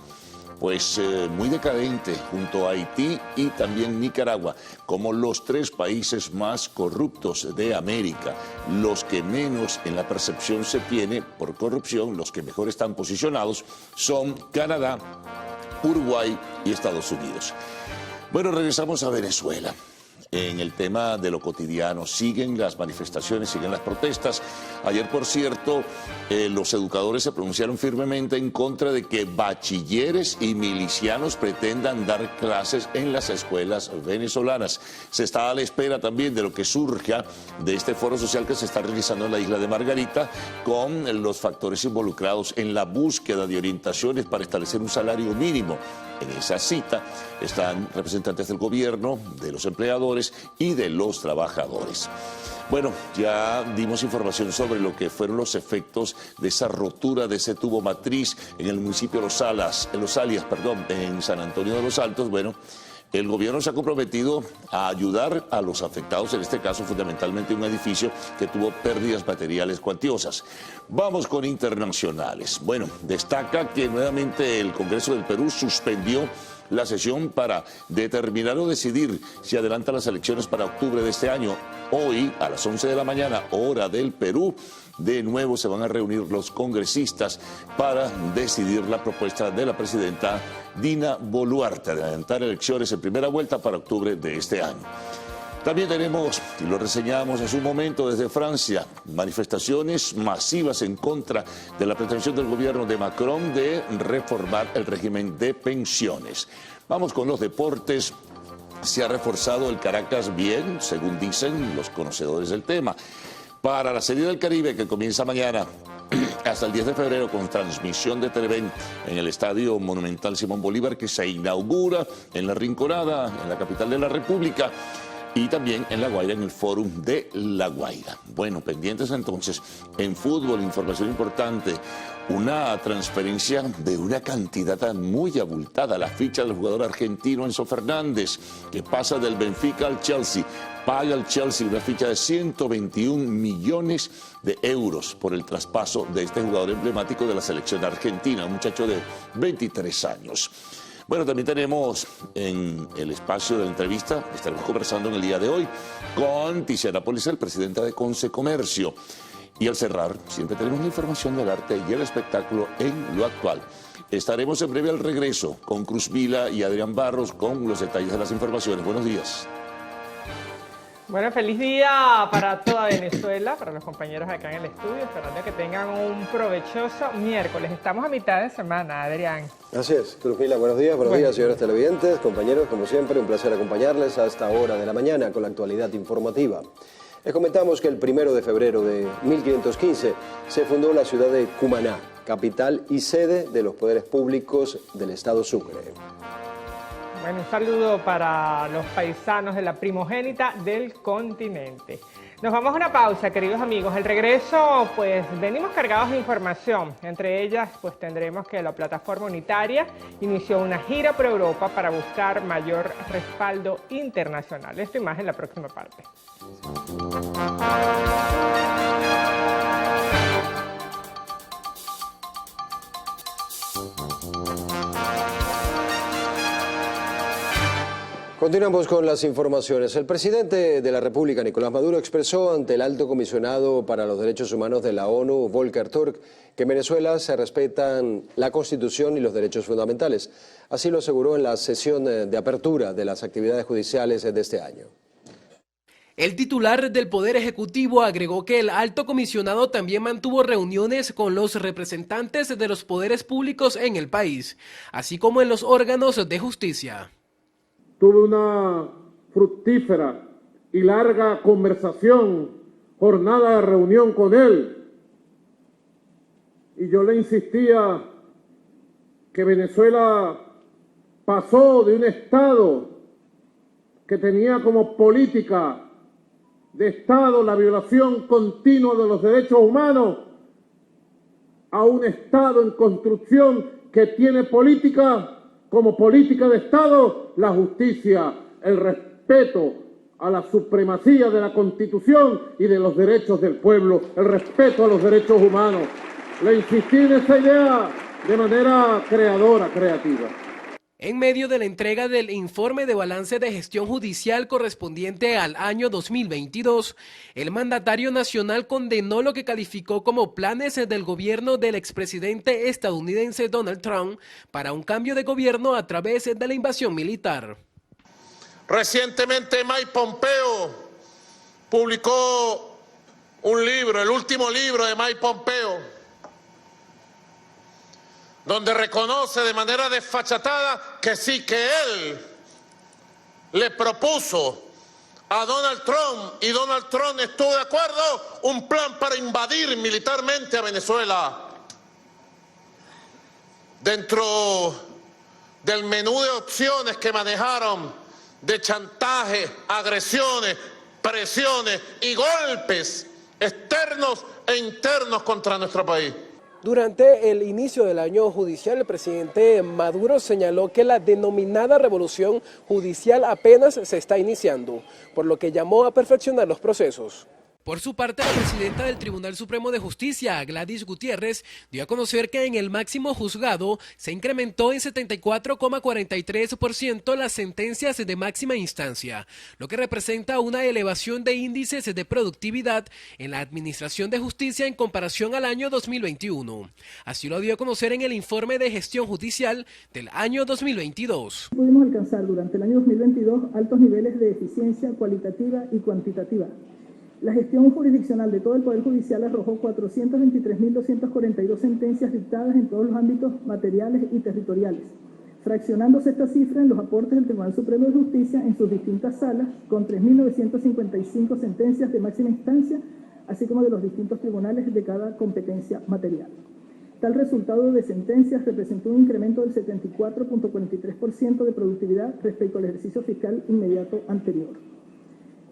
pues muy decadente junto a Haití y también Nicaragua como los 3 países más corruptos de América, los que menos en la percepción se tiene por corrupción. Los que mejor están posicionados son Canadá, Uruguay y Estados Unidos. Bueno, regresamos a Venezuela. En el tema de lo cotidiano, siguen las manifestaciones, siguen las protestas. Ayer, por cierto, los educadores se pronunciaron firmemente en contra de que bachilleres y milicianos pretendan dar clases en las escuelas venezolanas. Se está a la espera también de lo que surja de este foro social que se está realizando en la isla de Margarita, con los factores involucrados en la búsqueda de orientaciones para establecer un salario mínimo. En esa cita están representantes del gobierno, de los empleadores y de los trabajadores. Bueno, ya dimos información sobre lo que fueron los efectos de esa rotura de ese tubo matriz en el municipio de Los Alias, en San Antonio de los Altos. Bueno, el gobierno se ha comprometido a ayudar a los afectados, en este caso fundamentalmente un edificio que tuvo pérdidas materiales cuantiosas. Vamos con internacionales. Bueno, destaca que nuevamente el Congreso del Perú suspendió la sesión para determinar o decidir si adelanta las elecciones para octubre de este año. Hoy, a las 11 de la mañana, hora del Perú, de nuevo se van a reunir los congresistas para decidir la propuesta de la presidenta Dina Boluarte de adelantar elecciones en primera vuelta para octubre de este año. También tenemos, y lo reseñamos hace un momento desde Francia, manifestaciones masivas en contra de la pretensión del gobierno de Macron de reformar el régimen de pensiones. Vamos con los deportes. Se ha reforzado el Caracas bien, según dicen los conocedores del tema, para la Serie del Caribe que comienza mañana hasta el 10 de febrero con transmisión de Televen en el Estadio Monumental Simón Bolívar, que se inaugura en La Rinconada, en la capital de la República, y también en La Guaira, en el Fórum de La Guaira. Bueno, pendientes entonces en fútbol, información importante, una transferencia de una cantidad muy abultada, la ficha del jugador argentino Enzo Fernández, que pasa del Benfica al Chelsea. Paga el Chelsea una ficha de 121 millones de euros por el traspaso de este jugador emblemático de la selección argentina, un muchacho de 23 años. Bueno, también tenemos en el espacio de la entrevista, estaremos conversando en el día de hoy con Tiziana Policel, presidenta de Concecomercio. Y al cerrar, siempre tenemos la información del arte y el espectáculo en lo actual. Estaremos en breve al regreso con Cruz Vila y Adrián Barros con los detalles de las informaciones. Buenos días. Bueno, feliz día para toda Venezuela, para los compañeros acá en el estudio, esperando que tengan un provechoso miércoles. Estamos a mitad de semana, Adrián. Así es, Cruz Vila, buenos días, señores televidentes, compañeros, como siempre, un placer acompañarles a esta hora de la mañana con la actualidad informativa. Les comentamos que el 1 de febrero de 1515 se fundó la ciudad de Cumaná, capital y sede de los poderes públicos del estado Sucre. Bueno, un saludo para los paisanos de la primogénita del continente. Nos vamos a una pausa, queridos amigos. Al regreso, pues venimos cargados de información. Entre ellas, pues tendremos que la plataforma unitaria inició una gira por Europa para buscar mayor respaldo internacional. Esto y más en la próxima parte. Continuamos con las informaciones. El presidente de la República, Nicolás Maduro, expresó ante el alto comisionado para los derechos humanos de la ONU, Volker Turk, que en Venezuela se respetan la Constitución y los derechos fundamentales. Así lo aseguró en la sesión de apertura de las actividades judiciales de este año. El titular del Poder Ejecutivo agregó que el alto comisionado también mantuvo reuniones con los representantes de los poderes públicos en el país, así como en los órganos de justicia. Tuve una fructífera y larga conversación, jornada de reunión con él. Y yo le insistía que Venezuela pasó de un Estado que tenía como política de Estado la violación continua de los derechos humanos a un Estado en construcción que tiene política como política de Estado, la justicia, el respeto a la supremacía de la Constitución y de los derechos del pueblo, el respeto a los derechos humanos. Le insistí en esa idea de manera creadora, creativa. En medio de la entrega del informe de balance de gestión judicial correspondiente al año 2022, el mandatario nacional condenó lo que calificó como planes del gobierno del expresidente estadounidense Donald Trump para un cambio de gobierno a través de la invasión militar. Recientemente Mike Pompeo publicó un libro, el último libro de Mike Pompeo, donde reconoce de manera desfachatada que sí, que él le propuso a Donald Trump y Donald Trump estuvo de acuerdo un plan para invadir militarmente a Venezuela. Dentro del menú de opciones que manejaron de chantaje, agresiones, presiones y golpes externos e internos contra nuestro país. Durante el inicio del año judicial, el presidente Maduro señaló que la denominada revolución judicial apenas se está iniciando, por lo que llamó a perfeccionar los procesos. Por su parte, la presidenta del Tribunal Supremo de Justicia, Gladys Gutiérrez, dio a conocer que en el máximo juzgado se incrementó en 74,43% las sentencias de máxima instancia, lo que representa una elevación de índices de productividad en la Administración de Justicia en comparación al año 2021. Así lo dio a conocer en el informe de gestión judicial del año 2022. Pudimos alcanzar durante el año 2022 altos niveles de eficiencia cualitativa y cuantitativa. La gestión jurisdiccional de todo el Poder Judicial arrojó 423.242 sentencias dictadas en todos los ámbitos materiales y territoriales, fraccionándose esta cifra en los aportes del Tribunal Supremo de Justicia en sus distintas salas, con 3.955 sentencias de máxima instancia, así como de los distintos tribunales de cada competencia material. Tal resultado de sentencias representó un incremento del 74,43% de productividad respecto al ejercicio fiscal inmediato anterior.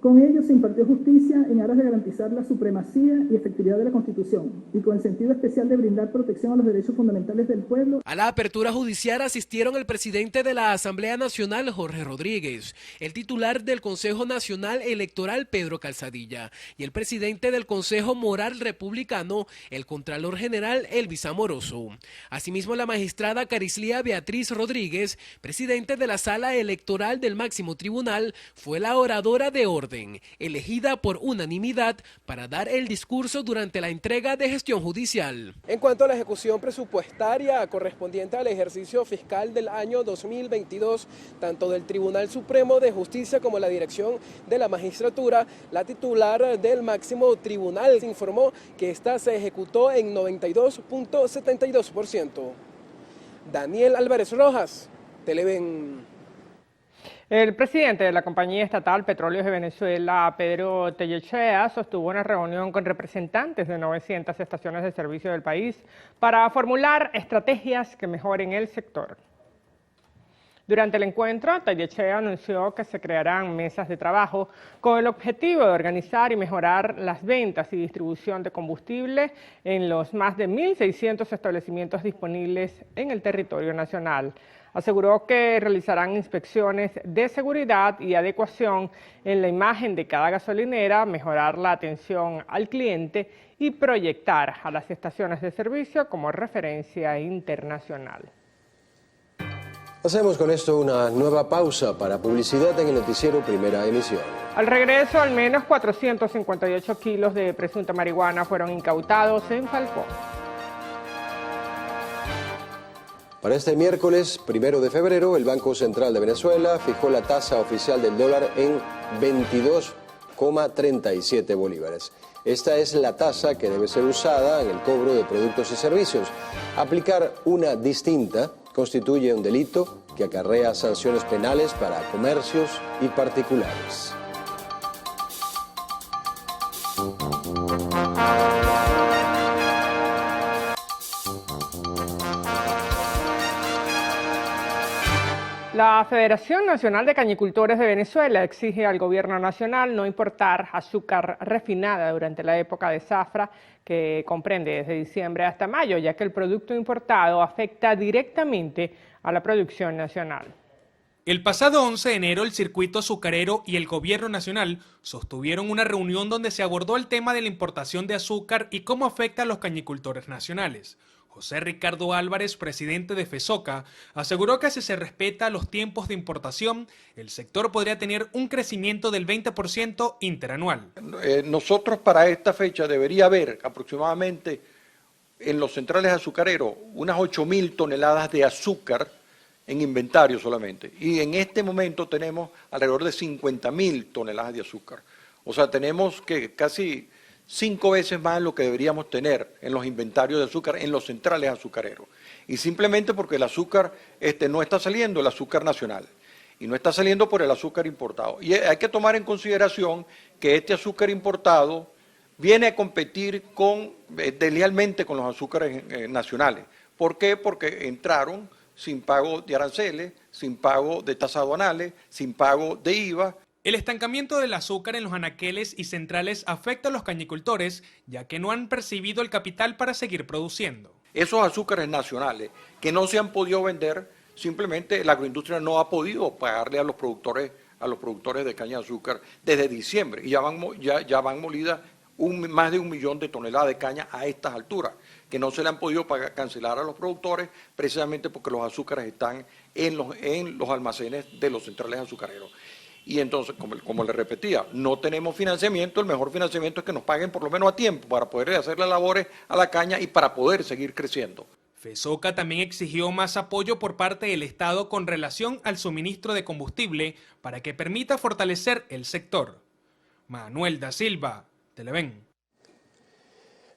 Con ello se impartió justicia en aras de garantizar la supremacía y efectividad de la Constitución y con el sentido especial de brindar protección a los derechos fundamentales del pueblo. A la apertura judicial asistieron el presidente de la Asamblea Nacional, Jorge Rodríguez, el titular del Consejo Nacional Electoral, Pedro Calzadilla, y el presidente del Consejo Moral Republicano, el Contralor General, Elvis Amoroso. Asimismo, la magistrada Carislía Beatriz Rodríguez, presidente de la Sala Electoral del Máximo Tribunal, fue la oradora de orden, elegida por unanimidad para dar el discurso durante la entrega de gestión judicial. En cuanto a la ejecución presupuestaria correspondiente al ejercicio fiscal del año 2022, tanto del Tribunal Supremo de Justicia como la dirección de la magistratura, la titular del máximo tribunal informó que esta se ejecutó en 92,72%. Daniel Álvarez Rojas, Televen. El presidente de la compañía estatal Petróleos de Venezuela, Pedro Tellechea, sostuvo una reunión con representantes de 900 estaciones de servicio del país para formular estrategias que mejoren el sector. Durante el encuentro, Tellechea anunció que se crearán mesas de trabajo con el objetivo de organizar y mejorar las ventas y distribución de combustible en los más de 1.600 establecimientos disponibles en el territorio nacional. Aseguró que realizarán inspecciones de seguridad y adecuación en la imagen de cada gasolinera, mejorar la atención al cliente y proyectar a las estaciones de servicio como referencia internacional. Hacemos con esto una nueva pausa para publicidad en el noticiero Primera Emisión. Al regreso, al menos 458 kilos de presunta marihuana fueron incautados en Falcón. Para este miércoles 1 de febrero, el Banco Central de Venezuela fijó la tasa oficial del dólar en 22,37 bolívares. Esta es la tasa que debe ser usada en el cobro de productos y servicios. Aplicar una distinta constituye un delito que acarrea sanciones penales para comercios y particulares. La Federación Nacional de Cañicultores de Venezuela exige al gobierno nacional no importar azúcar refinada durante la época de zafra, que comprende desde diciembre hasta mayo, ya que el producto importado afecta directamente a la producción nacional. El pasado 11 de enero, el Circuito Azucarero y el Gobierno Nacional sostuvieron una reunión donde se abordó el tema de la importación de azúcar y cómo afecta a los cañicultores nacionales. José Ricardo Álvarez, presidente de FESOCA, aseguró que si se respeta los tiempos de importación, el sector podría tener un crecimiento del 20% interanual. Nosotros para esta fecha debería haber aproximadamente en los centrales azucareros unas 8.000 toneladas de azúcar en inventario solamente. Y en este momento tenemos alrededor de 50.000 toneladas de azúcar. O sea, tenemos que casi 5 veces más de lo que deberíamos tener en los inventarios de azúcar en los centrales azucareros. Y simplemente porque el azúcar no está saliendo, el azúcar nacional, y no está saliendo por el azúcar importado. Y hay que tomar en consideración que este azúcar importado viene a competir deslealmente con los azúcares nacionales. ¿Por qué? Porque entraron sin pago de aranceles, sin pago de tasas aduanales, sin pago de IVA. El estancamiento del azúcar en los anaqueles y centrales afecta a los cañicultores, ya que no han percibido el capital para seguir produciendo. Esos azúcares nacionales que no se han podido vender, simplemente la agroindustria no ha podido pagarle a los productores de caña de azúcar desde diciembre, y ya van molidas más de 1 millón de toneladas de caña a estas alturas, que no se le han podido cancelar a los productores precisamente porque los azúcares están en los almacenes de los centrales azucareros. Y entonces, como le repetía, no tenemos financiamiento. El mejor financiamiento es que nos paguen por lo menos a tiempo para poder hacer las labores a la caña y para poder seguir creciendo. FESOCA también exigió más apoyo por parte del Estado con relación al suministro de combustible para que permita fortalecer el sector. Manuel da Silva, Televen.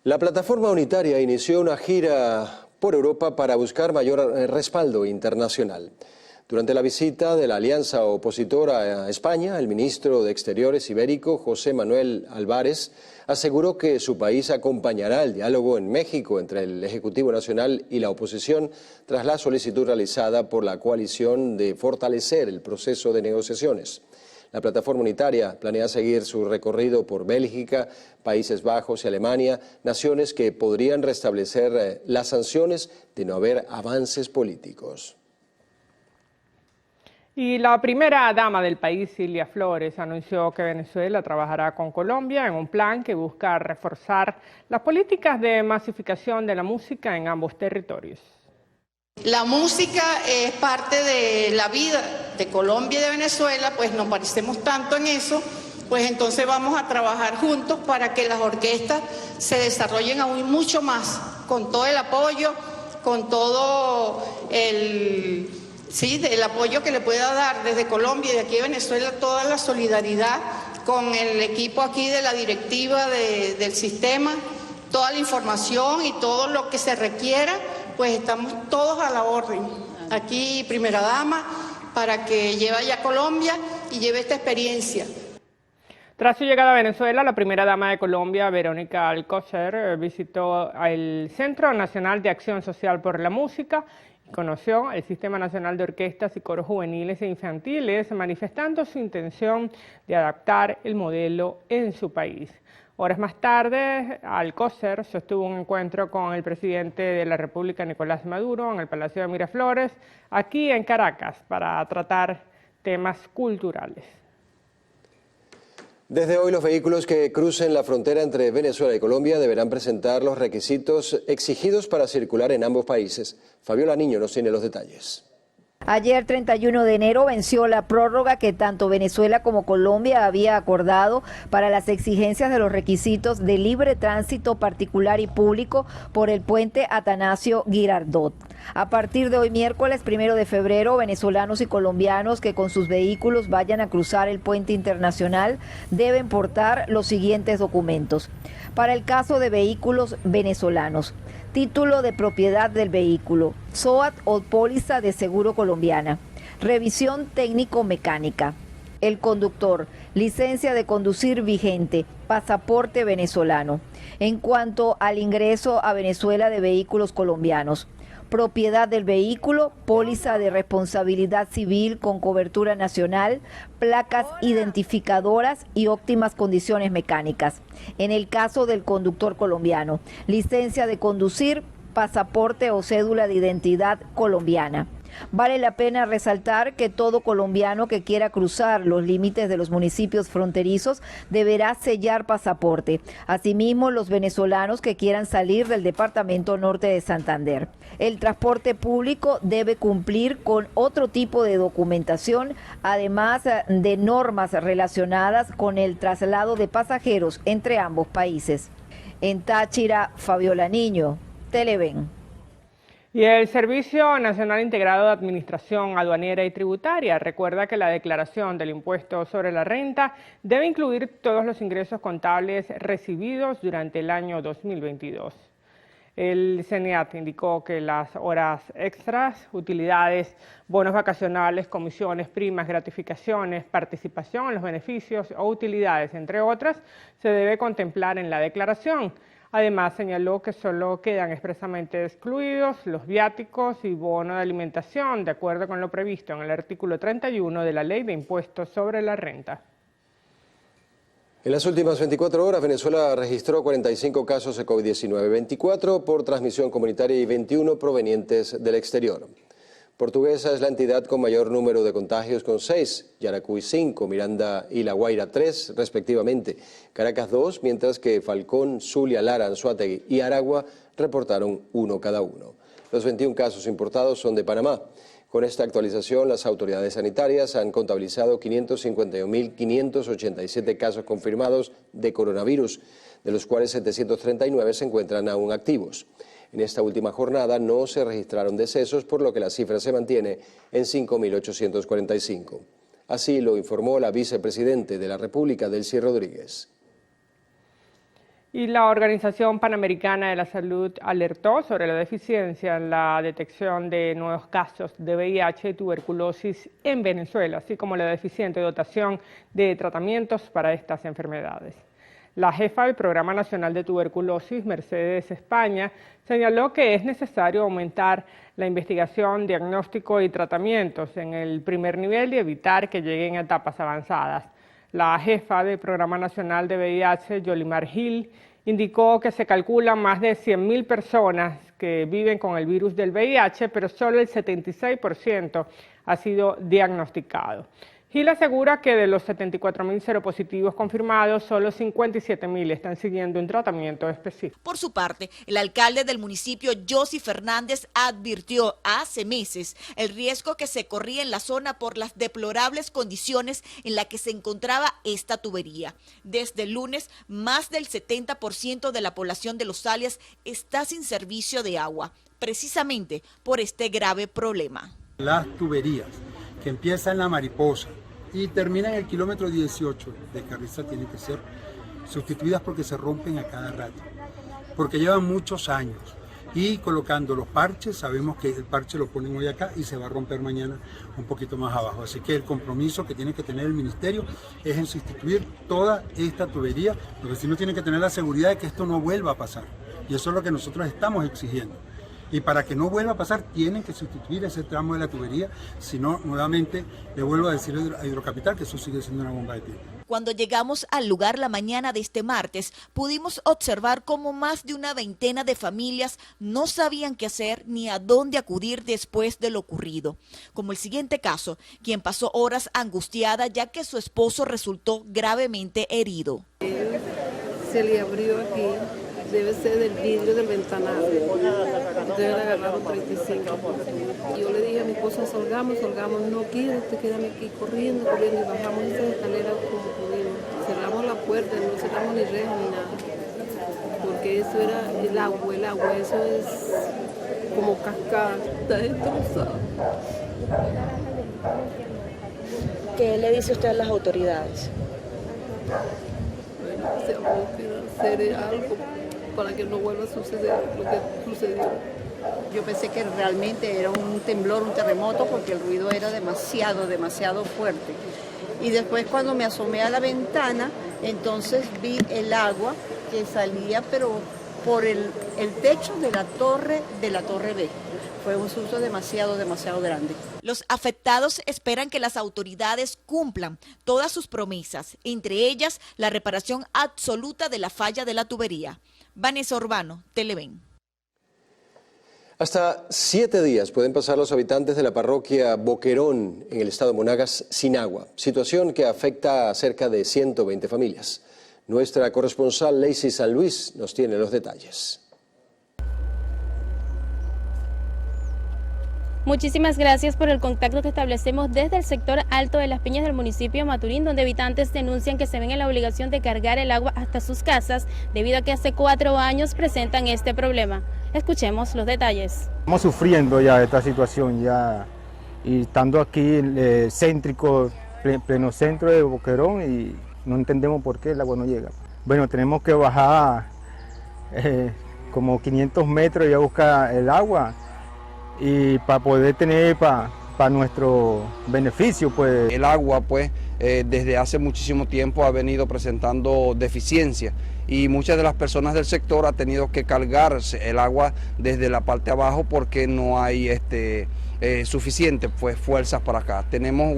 La plataforma unitaria inició una gira por Europa para buscar mayor respaldo internacional. Durante la visita de la alianza opositora a España, el ministro de Exteriores ibérico, José Manuel Álvarez, aseguró que su país acompañará el diálogo en México entre el Ejecutivo Nacional y la oposición tras la solicitud realizada por la coalición de fortalecer el proceso de negociaciones. La plataforma unitaria planea seguir su recorrido por Bélgica, Países Bajos y Alemania, naciones que podrían restablecer las sanciones de no haber avances políticos. Y la primera dama del país, Silvia Flores, anunció que Venezuela trabajará con Colombia en un plan que busca reforzar las políticas de masificación de la música en ambos territorios. La música es parte de la vida de Colombia y de Venezuela, pues nos parecemos tanto en eso, pues entonces vamos a trabajar juntos para que las orquestas se desarrollen aún mucho más, con todo el apoyo, con todo el apoyo que le pueda dar desde Colombia y de aquí de Venezuela, toda la solidaridad con el equipo aquí de la directiva del sistema, toda la información y todo lo que se requiera, pues estamos todos a la orden. Aquí, primera dama, para que lleve allá a Colombia y lleve esta experiencia. Tras su llegada a Venezuela, la primera dama de Colombia, Verónica Alcocer, visitó el Centro Nacional de Acción Social por la Música y conoció el Sistema Nacional de Orquestas y Coros Juveniles e Infantiles, manifestando su intención de adaptar el modelo en su país. Horas más tarde, Alcocer sostuvo un encuentro con el presidente de la República, Nicolás Maduro, en el Palacio de Miraflores, aquí en Caracas, para tratar temas culturales. Desde hoy, los vehículos que crucen la frontera entre Venezuela y Colombia deberán presentar los requisitos exigidos para circular en ambos países. Fabiola Niño nos tiene los detalles. Ayer, 31 de enero, venció la prórroga que tanto Venezuela como Colombia había acordado para las exigencias de los requisitos de libre tránsito particular y público por el puente Atanasio Girardot. A partir de hoy, miércoles 1 de febrero, venezolanos y colombianos que con sus vehículos vayan a cruzar el puente internacional deben portar los siguientes documentos. Para el caso de vehículos venezolanos: título de propiedad del vehículo, SOAT o póliza de seguro colombiana, revisión técnico-mecánica. El conductor, licencia de conducir vigente, pasaporte venezolano. En cuanto al ingreso a Venezuela de vehículos colombianos: propiedad del vehículo, póliza de responsabilidad civil con cobertura nacional, placas identificadoras y óptimas condiciones mecánicas. En el caso del conductor colombiano, licencia de conducir, pasaporte o cédula de identidad colombiana. Vale la pena resaltar que todo colombiano que quiera cruzar los límites de los municipios fronterizos deberá sellar pasaporte. Asimismo, los venezolanos que quieran salir del departamento norte de Santander. El transporte público debe cumplir con otro tipo de documentación, además de normas relacionadas con el traslado de pasajeros entre ambos países. En Táchira, Fabiola Niño, Televen. Y el Servicio Nacional Integrado de Administración Aduanera y Tributaria recuerda que la declaración del impuesto sobre la renta debe incluir todos los ingresos contables recibidos durante el año 2022. El CENIAT indicó que las horas extras, utilidades, bonos vacacionales, comisiones, primas, gratificaciones, participación en los beneficios o utilidades, entre otras, se debe contemplar en la declaración. Además, señaló que solo quedan expresamente excluidos los viáticos y bono de alimentación, de acuerdo con lo previsto en el artículo 31 de la Ley de Impuestos sobre la Renta. En las últimas 24 horas, Venezuela registró 45 casos de COVID-19, 24 por transmisión comunitaria y 21 provenientes del exterior. Portuguesa es la entidad con mayor número de contagios con 6, Yaracuy 5, Miranda y La Guaira 3 respectivamente, Caracas 2, mientras que Falcón, Zulia, Lara, Anzoátegui y Aragua reportaron 1 cada uno. Los 21 casos importados son de Panamá. Con esta actualización, las autoridades sanitarias han contabilizado 551.587 casos confirmados de coronavirus, de los cuales 739 se encuentran aún activos. En esta última jornada no se registraron decesos, por lo que la cifra se mantiene en 5.845. Así lo informó la vicepresidente de la República, Delcy Rodríguez. Y la Organización Panamericana de la Salud alertó sobre la deficiencia en la detección de nuevos casos de VIH y tuberculosis en Venezuela, así como la deficiente dotación de tratamientos para estas enfermedades. La jefa del Programa Nacional de Tuberculosis, Mercedes España, señaló que es necesario aumentar la investigación, diagnóstico y tratamientos en el primer nivel y evitar que lleguen a etapas avanzadas. La jefa del Programa Nacional de VIH, Yolimar Gil, indicó que se calculan más de 100.000 personas que viven con el virus del VIH, pero solo el 76% ha sido diagnosticado. Gil asegura que de los 74.000 seropositivos confirmados, solo 57.000 están siguiendo un tratamiento específico. Por su parte, el alcalde del municipio, Josy Fernández, advirtió hace meses el riesgo que se corría en la zona por las deplorables condiciones en las que se encontraba esta tubería. Desde el lunes, más del 70% de la población de Los Alias está sin servicio de agua, precisamente por este grave problema. Las tuberías que empiezan en La Mariposa y terminan en el kilómetro 18 de Carriza tienen que ser sustituidas porque se rompen a cada rato, porque llevan muchos años, y colocando los parches, sabemos que el parche lo ponen hoy acá y se va a romper mañana un poquito más abajo, así que el compromiso que tiene que tener el ministerio es en sustituir toda esta tubería. Los vecinos tienen que tener la seguridad de que esto no vuelva a pasar, y eso es lo que nosotros estamos exigiendo. Y para que no vuelva a pasar, tienen que sustituir ese tramo de la tubería, si no, nuevamente le vuelvo a decir a Hidrocapital que eso sigue siendo una bomba de tiempo. Cuando llegamos al lugar la mañana de este martes, pudimos observar cómo más de una veintena de familias no sabían qué hacer ni a dónde acudir después de lo ocurrido. Como el siguiente caso, quien pasó horas angustiada ya que su esposo resultó gravemente herido. Se le abrió aquí. Debe ser del vidrio del ventanal, debe haber agarrado 35. Yo le dije a mi esposa, salgamos, no quieres, te quédame aquí corriendo, y bajamos esas escaleras como pudimos. Cerramos la puerta, no cerramos ni rejas ni nada, porque eso era el agua, eso es como cascada, está destrozado. ¿Qué le dice usted a las autoridades? Bueno, se puede hacer algo para que no vuelva a suceder lo que sucedió. Yo pensé que realmente era un temblor, un terremoto, porque el ruido era demasiado fuerte. Y después cuando me asomé a la ventana, entonces vi el agua que salía, pero por el techo de la torre B. Fue un susto demasiado grande. Los afectados esperan que las autoridades cumplan todas sus promesas, entre ellas la reparación absoluta de la falla de la tubería. Vanessa Urbano, Televen. Hasta 7 días pueden pasar los habitantes de la parroquia Boquerón en el estado de Monagas sin agua, situación que afecta a cerca de 120 familias. Nuestra corresponsal Lacey San Luis nos tiene los detalles. Muchísimas gracias por el contacto que establecemos desde el sector alto de Las Piñas del municipio de Maturín, donde habitantes denuncian que se ven en la obligación de cargar el agua hasta sus casas debido a que hace 4 años presentan este problema. Escuchemos los detalles. Estamos sufriendo ya esta situación ya, y estando aquí céntrico, pleno centro de Boquerón, y no entendemos por qué el agua no llega. Bueno, tenemos que bajar como 500 metros y a buscar el agua, y para poder tener para nuestro beneficio, pues. El agua, pues, desde hace muchísimo tiempo ha venido presentando deficiencias, y muchas de las personas del sector han tenido que cargarse el agua desde la parte de abajo porque no hay suficientes fuerzas para acá. Tenemos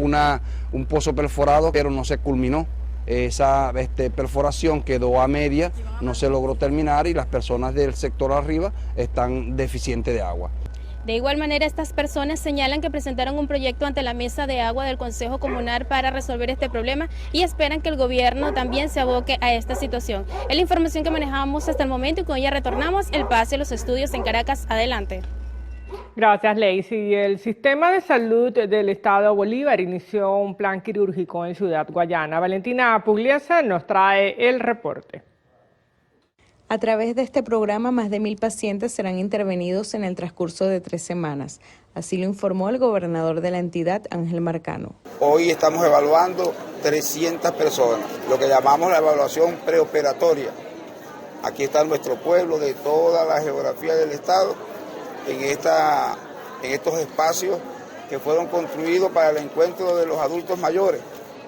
un pozo perforado, pero no se culminó. Esa perforación quedó a media, no se logró terminar, y las personas del sector arriba están deficientes de agua. De igual manera, estas personas señalan que presentaron un proyecto ante la mesa de agua del Consejo Comunal para resolver este problema y esperan que el gobierno también se aboque a esta situación. Es la información que manejamos hasta el momento y con ella retornamos el pase a los estudios en Caracas. Adelante. Gracias, Lacey. El sistema de salud del Estado Bolívar inició un plan quirúrgico en Ciudad Guayana. Valentina Pugliese nos trae el reporte. A través de este programa, más de 1.000 pacientes serán intervenidos en el transcurso de 3 semanas. Así lo informó el gobernador de la entidad, Ángel Marcano. Hoy estamos evaluando 300 personas, lo que llamamos la evaluación preoperatoria. Aquí está nuestro pueblo de toda la geografía del estado, en estos espacios que fueron construidos para el encuentro de los adultos mayores,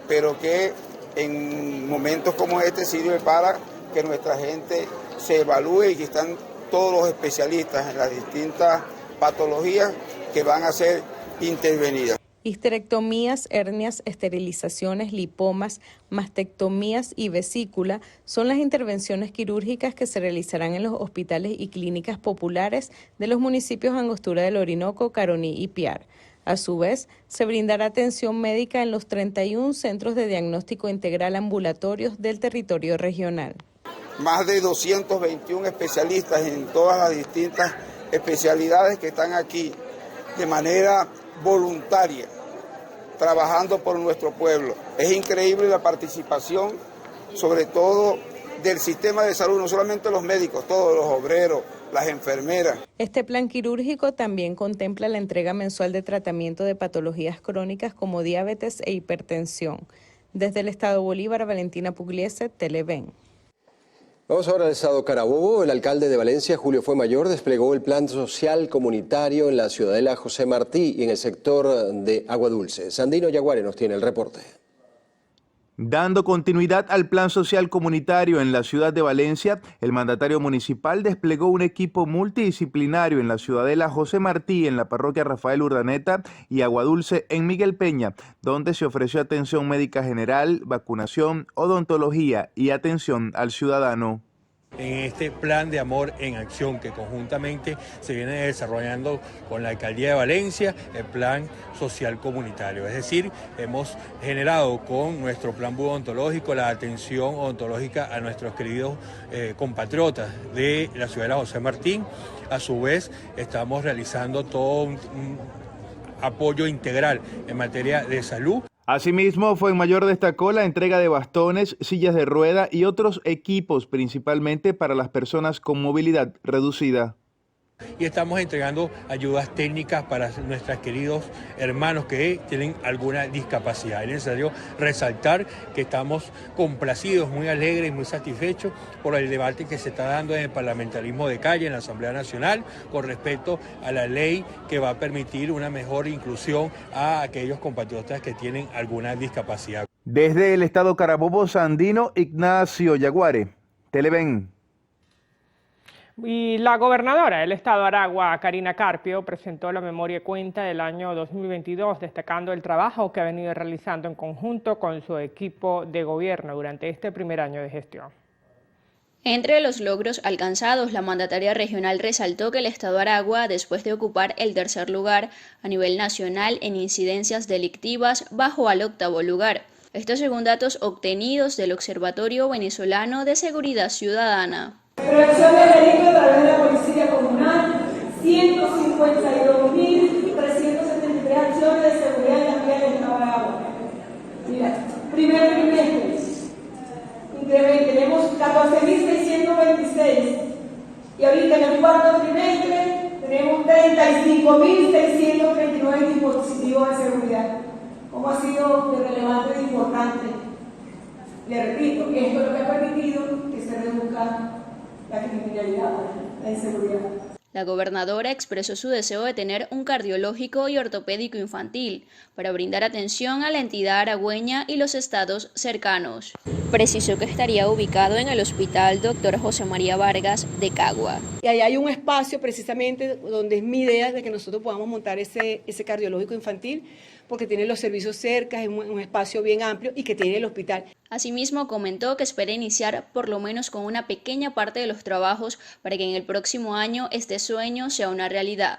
pero que en momentos como este sirve para que nuestra gente se evalúe y que están todos los especialistas en las distintas patologías que van a ser intervenidas. Histerectomías, hernias, esterilizaciones, lipomas, mastectomías y vesícula son las intervenciones quirúrgicas que se realizarán en los hospitales y clínicas populares de los municipios Angostura del Orinoco, Caroní y Piar. A su vez, se brindará atención médica en los 31 centros de diagnóstico integral ambulatorios del territorio regional. Más de 221 especialistas en todas las distintas especialidades que están aquí de manera voluntaria, trabajando por nuestro pueblo. Es increíble la participación, sobre todo del sistema de salud, no solamente los médicos, todos los obreros, las enfermeras. Este plan quirúrgico también contempla la entrega mensual de tratamiento de patologías crónicas como diabetes e hipertensión. Desde el Estado Bolívar, Valentina Pugliese, Televen. Vamos ahora al estado Carabobo. El alcalde de Valencia, Julio Fuenmayor, desplegó el plan social comunitario en la ciudadela José Martí y en el sector de Agua Dulce. Sandino Yaguare nos tiene el reporte. Dando continuidad al plan social comunitario en la ciudad de Valencia, el mandatario municipal desplegó un equipo multidisciplinario en la ciudadela José Martí, en la parroquia Rafael Urdaneta y Agua Dulce en Miguel Peña, donde se ofreció atención médica general, vacunación, odontología y atención al ciudadano. En este plan de amor en acción que conjuntamente se viene desarrollando con la Alcaldía de Valencia, el plan social comunitario. Es decir, hemos generado con nuestro plan odontológico la atención odontológica a nuestros queridos compatriotas de la ciudad de José Martín. A su vez, estamos realizando todo un apoyo integral en materia de salud. Asimismo, Fuenmayor destacó la entrega de bastones, sillas de rueda y otros equipos, principalmente para las personas con movilidad reducida. Y estamos entregando ayudas técnicas para nuestros queridos hermanos que tienen alguna discapacidad. Es necesario resaltar que estamos complacidos, muy alegres y muy satisfechos por el debate que se está dando en el parlamentarismo de calle, en la Asamblea Nacional, con respecto a la ley que va a permitir una mejor inclusión a aquellos compatriotas que tienen alguna discapacidad. Desde el estado Carabobo, Sandino Ignacio Yaguare, Televen. Y la gobernadora del estado Aragua, Karina Carpio, presentó la memoria y cuenta del año 2022, destacando el trabajo que ha venido realizando en conjunto con su equipo de gobierno durante este primer año de gestión. Entre los logros alcanzados, la mandataria regional resaltó que el estado Aragua, después de ocupar el tercer lugar a nivel nacional en incidencias delictivas, bajó al 8º lugar. Esto según datos obtenidos del Observatorio Venezolano de Seguridad Ciudadana. Prevención de delitos a través de la Policía Comunal, 152.373 acciones de seguridad en las vías del estado de Aragua. Mira, primer trimestre, tenemos 14.626 y ahorita en el cuarto trimestre tenemos 35.639 dispositivos de seguridad. ¿Cómo ha sido de relevante e importante? Le repito, esto es lo que ha permitido que se reduzca la criminalidad, la inseguridad. La gobernadora expresó su deseo de tener un cardiológico y ortopédico infantil para brindar atención a la entidad aragüeña y los estados cercanos. Precisó que estaría ubicado en el Hospital Dr. José María Vargas de Cagua. Y ahí hay un espacio precisamente donde es mi idea de que nosotros podamos montar ese cardiológico infantil, porque tiene los servicios cerca, es un espacio bien amplio y que tiene el hospital. Asimismo, comentó que espera iniciar por lo menos con una pequeña parte de los trabajos para que en el próximo año este sueño sea una realidad.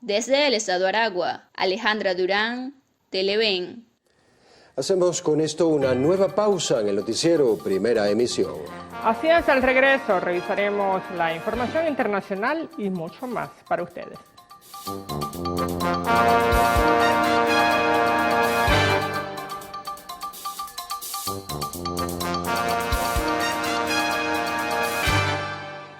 Desde el estado Aragua, Alejandra Durán, Televen. Hacemos con esto una nueva pausa en el noticiero Primera Emisión. Así es, al regreso revisaremos la información internacional y mucho más para ustedes.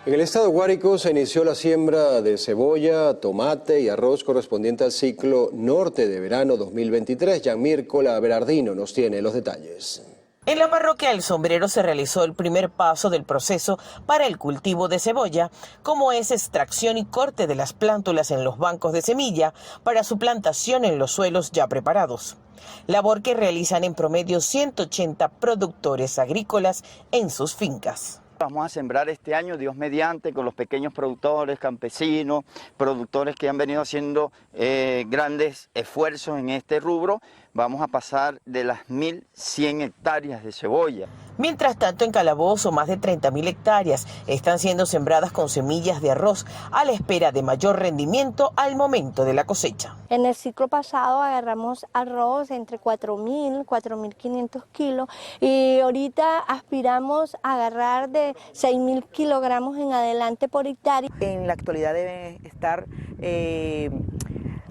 En el estado Guárico se inició la siembra de cebolla, tomate y arroz correspondiente al ciclo norte de verano 2023. Gianmircola Berardino nos tiene los detalles. En la parroquia El Sombrero se realizó el primer paso del proceso para el cultivo de cebolla, como es extracción y corte de las plántulas en los bancos de semilla para su plantación en los suelos ya preparados. Labor que realizan en promedio 180 productores agrícolas en sus fincas. Vamos a sembrar este año, Dios mediante, con los pequeños productores, campesinos, productores que han venido haciendo grandes esfuerzos en este rubro. Vamos a pasar de las 1.100 hectáreas de cebolla. Mientras tanto, en Calabozo, más de 30.000 hectáreas están siendo sembradas con semillas de arroz a la espera de mayor rendimiento al momento de la cosecha. En el ciclo pasado agarramos arroz entre 4.000, 4.500 kilos y ahorita aspiramos a agarrar de 6.000 kilogramos en adelante por hectárea. En la actualidad deben estar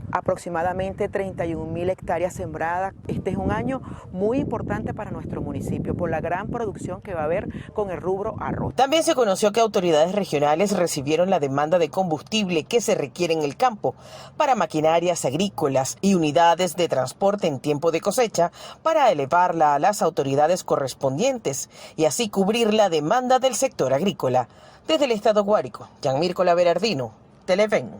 aproximadamente 31.000 hectáreas sembradas. Este es un año muy importante para nuestro municipio por la gran producción que va a haber con el rubro arroz. También se conoció que autoridades regionales recibieron la demanda de combustible que se requiere en el campo para maquinarias agrícolas y unidades de transporte en tiempo de cosecha para elevarla a las autoridades correspondientes y así cubrir la demanda del sector agrícola. Desde el estado Guárico, Gianmircola Berardino, Televen.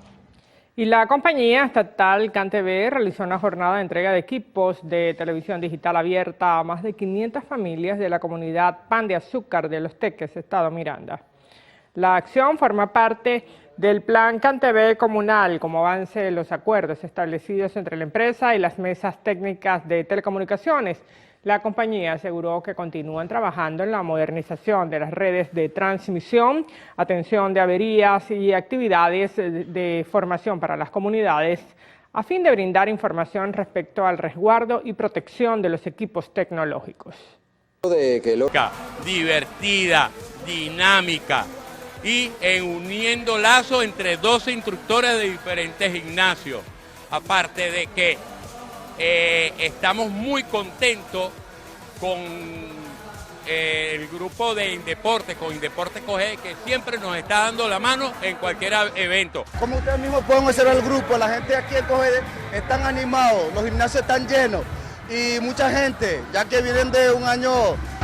Y la compañía estatal CanTV realizó una jornada de entrega de equipos de televisión digital abierta a más de 500 familias de la comunidad Pan de Azúcar de Los Teques, estado Miranda. La acción forma parte del plan CanTV comunal como avance de los acuerdos establecidos entre la empresa y las mesas técnicas de telecomunicaciones. La compañía aseguró que continúan trabajando en la modernización de las redes de transmisión, atención de averías y actividades de formación para las comunidades a fin de brindar información respecto al resguardo y protección de los equipos tecnológicos. Divertida, dinámica y uniendo lazos entre 12 instructores de diferentes gimnasios. Aparte de que estamos muy contentos con el grupo de Indeporte, con Indeporte Coge, que siempre nos está dando la mano en cualquier evento. Como ustedes mismos pueden observar el grupo, la gente aquí en Coge están animados, los gimnasios están llenos y mucha gente, ya que vienen de un año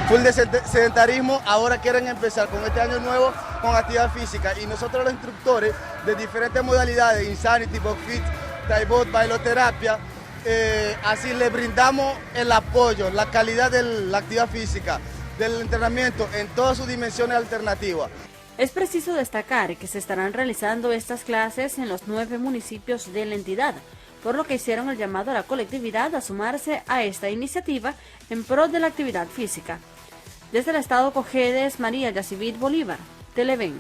full de sedentarismo, ahora quieren empezar con este año nuevo con actividad física y nosotros los instructores de diferentes modalidades, Insanity, BoxFit, Thai Bot, bailoterapia, así le brindamos el apoyo, la calidad de la actividad física, del entrenamiento en todas sus dimensiones alternativas. Es preciso destacar que se estarán realizando estas clases en los 9 municipios de la entidad, por lo que hicieron el llamado a la colectividad a sumarse a esta iniciativa en pro de la actividad física. Desde el estado Cojedes, María Yacivit Bolívar, Televen.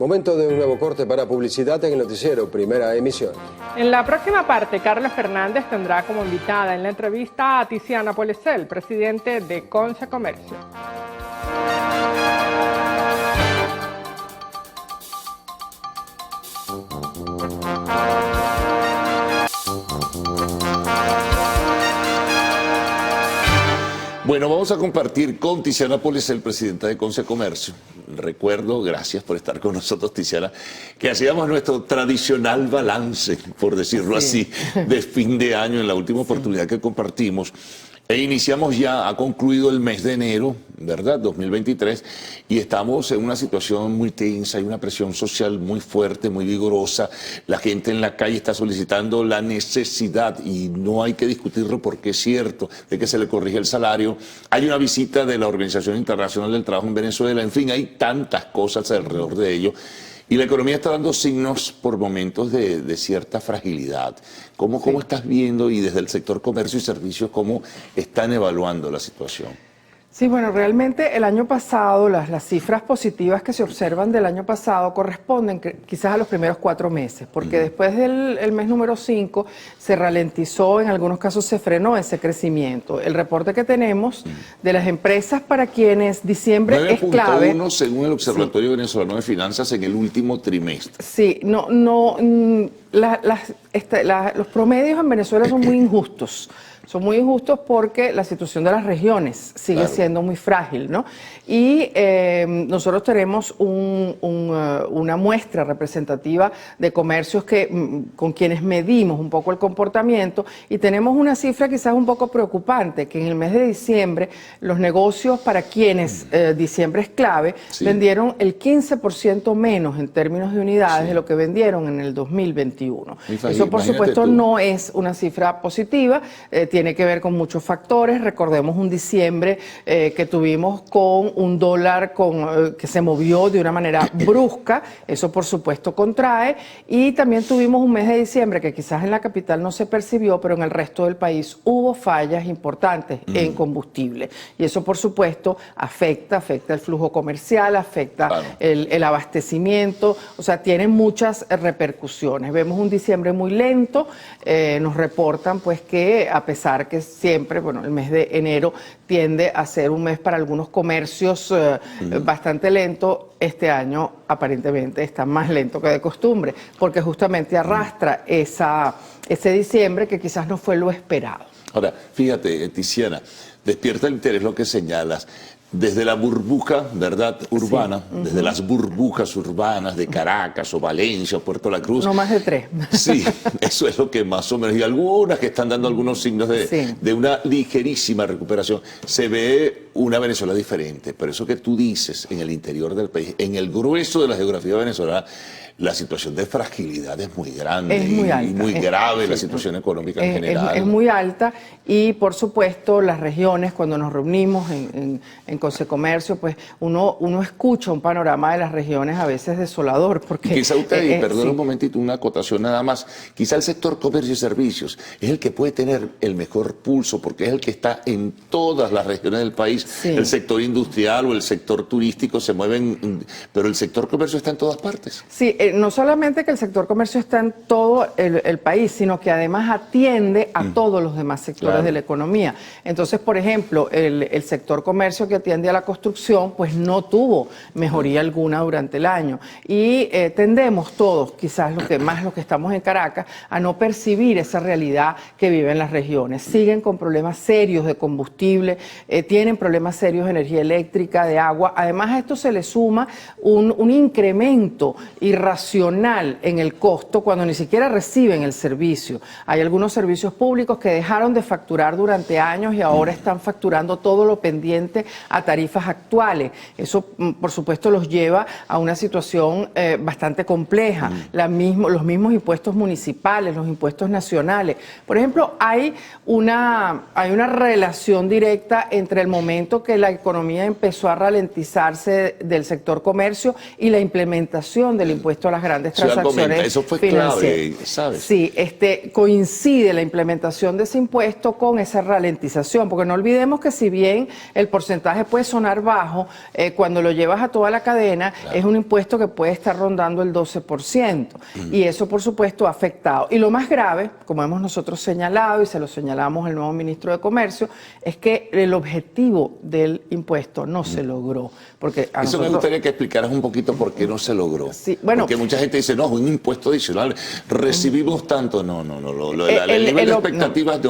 Momento de un nuevo corte para publicidad en el noticiero Primera Emisión. En la próxima parte, Carlos Fernández tendrá como invitada en la entrevista a Tiziana Polesel, presidente de Conce Comercio. Bueno, vamos a compartir con Tiziana Polesel, presidenta de Conce Comercio. Recuerdo, gracias por estar con nosotros, Tiziana, que hacíamos nuestro tradicional balance, por decirlo así, de fin de año en la última oportunidad que compartimos. E iniciamos ya, ha concluido el mes de enero, ¿verdad? 2023, y estamos en una situación muy tensa, hay una presión social muy fuerte, muy vigorosa. La gente en la calle está solicitando la necesidad, y no hay que discutirlo porque es cierto, de que se le corrige el salario. Hay una visita de la Organización Internacional del Trabajo en Venezuela, en fin, hay tantas cosas alrededor de ello. Y la economía está dando signos por momentos de cierta fragilidad. ¿Cómo estás viendo y desde el sector comercio y servicios cómo están evaluando la situación? Sí, bueno, realmente el año pasado, las cifras positivas que se observan del año pasado corresponden quizás a los primeros 4 meses, porque después del mes número 5 se ralentizó, en algunos casos se frenó ese crecimiento. El reporte que tenemos de las empresas para quienes diciembre es clave. 9.1 según el Observatorio Venezolano de Finanzas en el último trimestre. Sí, los promedios en Venezuela son muy injustos. Son muy injustos porque la situación de las regiones sigue siendo muy frágil, ¿no? Y nosotros tenemos una muestra representativa de comercios con quienes medimos un poco el comportamiento y tenemos una cifra quizás un poco preocupante, que en el mes de diciembre los negocios para quienes diciembre es clave, vendieron el 15% menos en términos de unidades de lo que vendieron en el 2021. Eso por supuesto no es una cifra positiva, tiene que ver con muchos factores. Recordemos un diciembre que tuvimos con un dólar que se movió de una manera brusca, eso por supuesto contrae, y también tuvimos un mes de diciembre que quizás en la capital no se percibió, pero en el resto del país hubo fallas importantes en combustible, y eso por supuesto afecta el flujo comercial, afecta el abastecimiento, o sea, tiene muchas repercusiones. Vemos un diciembre muy lento, nos reportan pues que a pesar que siempre, bueno, el mes de enero tiende a ser un mes para algunos comercios bastante lento, este año aparentemente está más lento que de costumbre, porque justamente arrastra ese diciembre que quizás no fue lo esperado. Ahora, fíjate, Tiziana, despierta el interés lo que señalas. Desde la burbuja, ¿verdad?, urbana, desde las burbujas urbanas de Caracas o Valencia o Puerto La Cruz. No más de 3. Sí, eso es lo que más o menos. Y algunas que están dando algunos signos de una ligerísima recuperación. Se ve una Venezuela diferente, pero eso que tú dices en el interior del país, en el grueso de la geografía venezolana, la situación de fragilidad es muy grande, es muy alta, y muy grave la situación económica en general. Es muy alta y por supuesto las regiones, cuando nos reunimos en Consecomercio, pues uno escucha un panorama de las regiones a veces desolador. Porque quizá usted, perdón un momentito, una acotación nada más, quizá el sector comercio y servicios es el que puede tener el mejor pulso porque es el que está en todas las regiones del país. El sector industrial o el sector turístico se mueven, pero el sector comercio está en todas partes. Sí, no solamente que el sector comercio está en todo el país, sino que además atiende a todos los demás sectores de la economía. Entonces, por ejemplo, el sector comercio que atiende a la construcción, pues no tuvo mejoría alguna durante el año. Y tendemos todos, quizás los que estamos en Caracas, a no percibir esa realidad que viven las regiones. Siguen con problemas serios de combustible, tienen problemas serios de energía eléctrica, de agua. Además, a esto se le suma un incremento irracional en el costo cuando ni siquiera reciben el servicio. Hay algunos servicios públicos que dejaron de facturar durante años y ahora están facturando todo lo pendiente a tarifas actuales. Eso, por supuesto, los lleva a una situación bastante compleja. Los mismos impuestos municipales, los impuestos nacionales. Por ejemplo, hay una relación directa entre el momento que la economía empezó a ralentizarse del sector comercio y la implementación del impuesto a las grandes transacciones eso fue financieras. clave, ¿sabes? Sí, coincide la implementación de ese impuesto con esa ralentización, porque no olvidemos que si bien el porcentaje puede sonar bajo, cuando lo llevas a toda la cadena, es un impuesto que puede estar rondando el 12%, y eso por supuesto ha afectado. Y lo más grave, como hemos nosotros señalado, y se lo señalamos al nuevo ministro de Comercio, es que el objetivo del impuesto no se logró. Porque eso me gustaría que explicaras un poquito por qué no se logró. Sí, bueno, porque mucha gente dice, no, es un impuesto adicional, recibimos tanto. No, el nivel de expectativas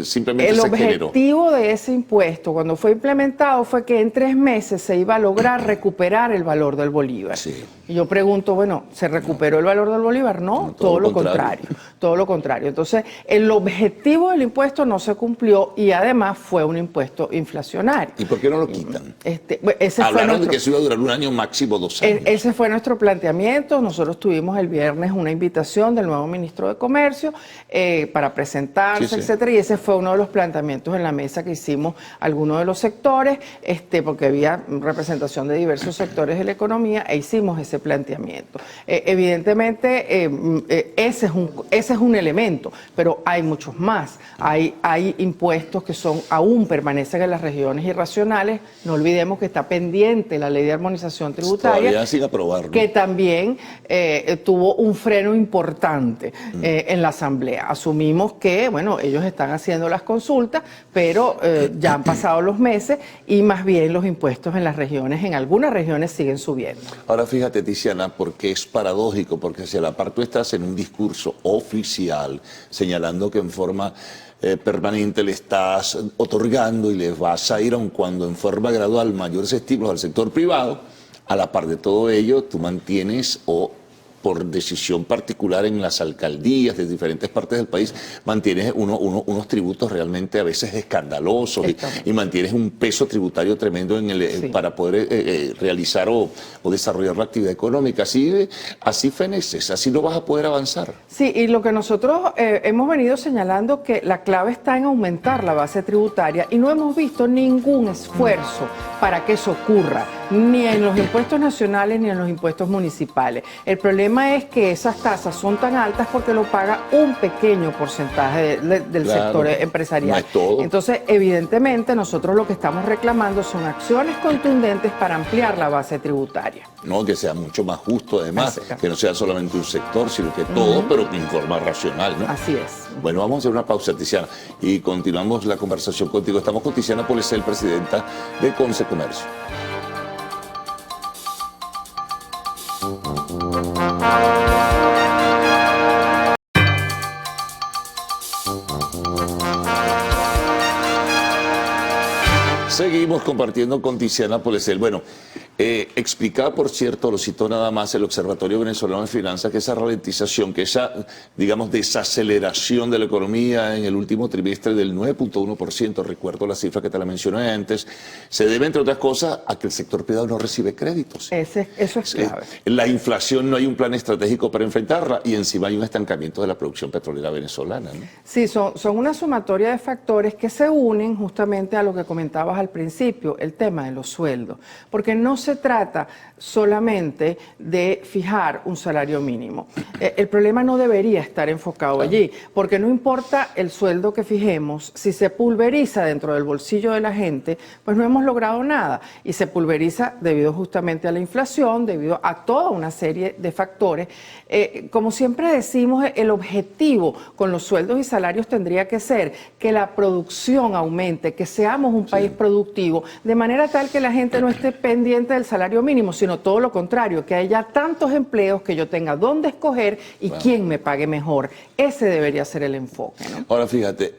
simplemente se generó. El objetivo de ese impuesto, cuando fue implementado, fue que en 3 meses se iba a lograr recuperar el valor del bolívar. Sí. Y yo pregunto, bueno, ¿se recuperó el valor del bolívar? No, todo lo contrario. Todo lo contrario. Entonces, el objetivo del impuesto no se cumplió y además fue un impuesto inflacionario. ¿Y por qué no lo quitan? Hablaron de que eso iba a durar un año, máximo 2 años. Ese fue nuestro planteamiento. Nosotros tuvimos el viernes una invitación del nuevo ministro de Comercio para presentarse, etcétera, y ese fue uno de los planteamientos en la mesa que hicimos algunos de los sectores, porque había representación de diversos sectores de la economía e hicimos ese ese planteamiento. Evidentemente, ese es un elemento, pero hay muchos más. Hay impuestos que aún permanecen en las regiones irracionales. No olvidemos que está pendiente la ley de armonización tributaria. Todavía sin aprobar, ¿no? Que también tuvo un freno importante en la Asamblea. Asumimos que, bueno, ellos están haciendo las consultas, pero ya han pasado los meses y más bien los impuestos en las regiones, en algunas regiones siguen subiendo. Ahora fíjate, Tiziana, porque es paradójico, porque si a la par tú estás en un discurso oficial señalando que en forma permanente le estás otorgando y le vas a ir, aun cuando en forma gradual, mayores estímulos al sector privado, a la par de todo ello tú mantienes por decisión particular en las alcaldías de diferentes partes del país, mantienes unos tributos realmente a veces escandalosos y mantienes un peso tributario tremendo para poder realizar o desarrollar la actividad económica. Así feneces, así no vas a poder avanzar. Sí, y lo que nosotros hemos venido señalando que la clave está en aumentar la base tributaria y no hemos visto ningún esfuerzo para que eso ocurra, ni en los impuestos nacionales ni en los impuestos municipales. El problema es que esas tasas son tan altas porque lo paga un pequeño porcentaje del sector empresarial. No es todo. Entonces, evidentemente, nosotros lo que estamos reclamando son acciones contundentes para ampliar la base tributaria. No, que sea mucho más justo, además, que no sea solamente un sector, sino que todo, pero en forma racional, ¿no? Así es. Bueno, vamos a hacer una pausa, Tiziana, y continuamos la conversación contigo. Estamos con Tiziana Polecel, presidenta de Concecomercio. Seguimos compartiendo con Tiziana Polecel. Bueno, explicaba, por cierto, lo citó nada más el Observatorio Venezolano de Finanzas, que esa ralentización, que esa, digamos, desaceleración de la economía en el último trimestre del 9.1%, recuerdo la cifra que te la mencioné antes, se debe, entre otras cosas, a que el sector privado no recibe créditos. Eso es clave. La inflación, no hay un plan estratégico para enfrentarla y encima hay un estancamiento de la producción petrolera venezolana, ¿no? Sí, son una sumatoria de factores que se unen justamente a lo que comentabas al principio, el tema de los sueldos, porque no se trata solamente de fijar un salario mínimo. El problema no debería estar enfocado allí, porque no importa el sueldo que fijemos, si se pulveriza dentro del bolsillo de la gente, pues no hemos logrado nada. Y se pulveriza debido justamente a la inflación, debido a toda una serie de factores. Como siempre decimos, el objetivo con los sueldos y salarios tendría que ser que la producción aumente, que seamos un país productivo, de manera tal que la gente no esté pendiente del salario mínimo, sino todo lo contrario, que haya tantos empleos que yo tenga dónde escoger y quién me pague mejor. Ese debería ser el enfoque, ¿no? Ahora fíjate,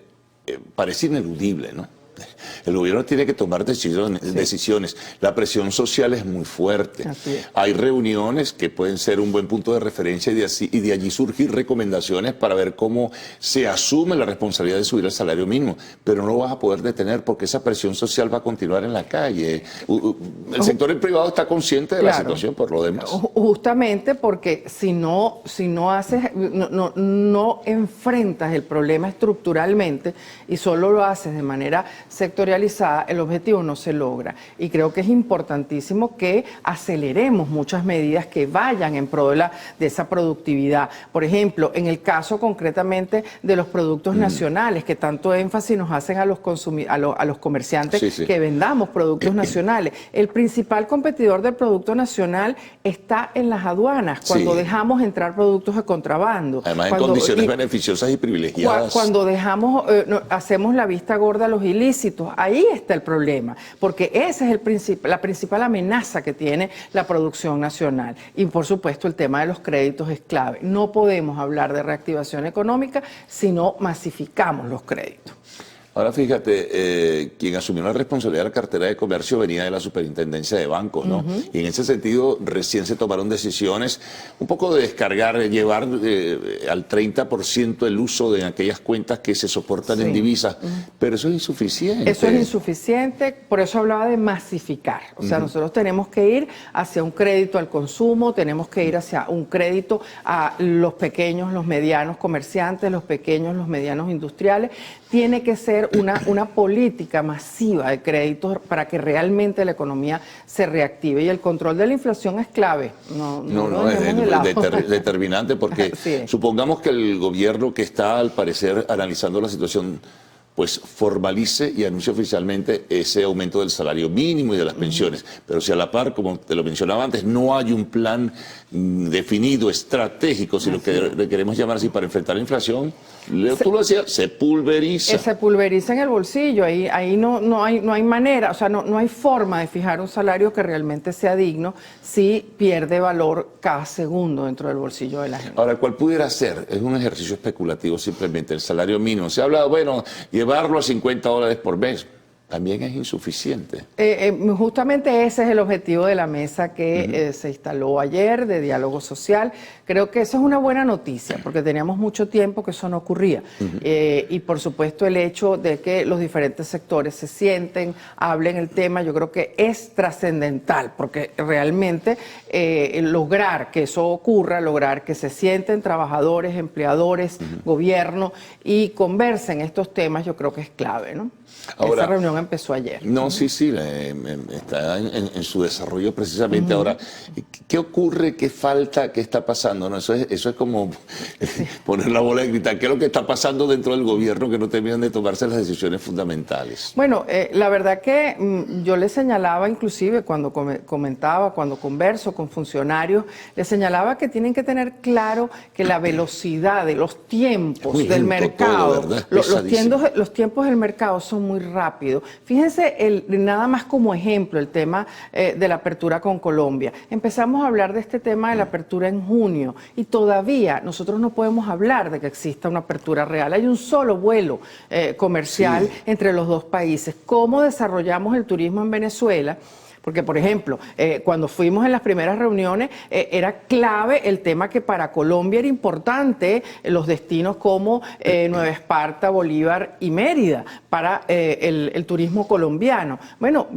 parece ineludible, ¿no? El gobierno tiene que tomar decisiones. La presión social es muy fuerte. Hay reuniones que pueden ser un buen punto de referencia y de allí surgir recomendaciones para ver cómo se asume la responsabilidad de subir el salario mínimo. Pero no lo vas a poder detener porque esa presión social va a continuar en la calle. El sector privado está consciente de la situación por lo demás. Justamente porque si no enfrentas el problema estructuralmente y solo lo haces de manera sectorializada, el objetivo no se logra. Y creo que es importantísimo que aceleremos muchas medidas que vayan en pro de esa productividad. Por ejemplo, en el caso concretamente de los productos nacionales, que tanto énfasis nos hacen a los comerciantes que vendamos productos nacionales. El principal competidor del producto nacional está en las aduanas, cuando dejamos entrar productos de contrabando. Además, en condiciones beneficiosas y privilegiadas. Cuando hacemos la vista gorda a los ilícitos, ahí está el problema, porque esa es la principal amenaza que tiene la producción nacional. Y por supuesto el tema de los créditos es clave. No podemos hablar de reactivación económica si no masificamos los créditos. Ahora fíjate, quien asumió la responsabilidad de la cartera de comercio venía de la superintendencia de bancos, ¿no? Y en ese sentido recién se tomaron decisiones un poco de descargar, llevar al 30% el uso de aquellas cuentas que se soportan en divisas, pero eso es insuficiente. Eso es insuficiente, por eso hablaba de masificar. O sea, nosotros tenemos que ir hacia un crédito al consumo, tenemos que ir hacia un crédito a los pequeños, los medianos comerciantes, los pequeños, los medianos industriales. Tiene que ser hacer una política masiva de créditos para que realmente la economía se reactive. Y el control de la inflación es clave. No es determinante porque supongamos que el gobierno, que está al parecer analizando la situación, pues formalice y anuncie oficialmente ese aumento del salario mínimo y de las pensiones. Pero si a la par, como te lo mencionaba antes, no hay un plan definido, estratégico, si lo que le queremos llamar así, para enfrentar la inflación, tú lo decías, se pulveriza. Se pulveriza en el bolsillo, ahí no hay manera, o sea, no hay forma de fijar un salario que realmente sea digno si pierde valor cada segundo dentro del bolsillo de la gente. Ahora, ¿cuál pudiera ser? Es un ejercicio especulativo simplemente, el salario mínimo. Se ha hablado, bueno, llevarlo a $50 por mes. También es insuficiente. Justamente ese es el objetivo de la mesa que se instaló ayer de diálogo social. Creo que eso es una buena noticia, porque teníamos mucho tiempo que eso no ocurría. Y por supuesto el hecho de que los diferentes sectores se sienten, hablen el tema, yo creo que es trascendental, porque realmente lograr que eso ocurra, lograr que se sienten trabajadores, empleadores, gobierno y conversen estos temas, yo creo que es clave, ¿no? Ahora, esa reunión empezó ayer. No, sí, está en su desarrollo precisamente. Ahora, ¿qué ocurre? ¿Qué falta? ¿Qué está pasando? ¿No? Eso es como poner la bola y gritar. ¿Qué es lo que está pasando dentro del gobierno que no terminan de tomarse las decisiones fundamentales? Bueno, la verdad que yo le señalaba, inclusive cuando cuando converso con funcionarios, le señalaba que tienen que tener claro que la velocidad de los tiempos del mercado, los tiempos del mercado son muy rápidos. Fíjense, nada más como ejemplo, el tema de la apertura con Colombia. Empezamos a hablar de este tema de la apertura en junio y todavía nosotros no podemos hablar de que exista una apertura real. Hay un solo vuelo comercial entre los dos países. ¿Cómo desarrollamos el turismo en Venezuela? Porque, por ejemplo, cuando fuimos en las primeras reuniones, era clave el tema que para Colombia era importante los destinos como Nueva Esparta, Bolívar y Mérida para el turismo colombiano. Bueno,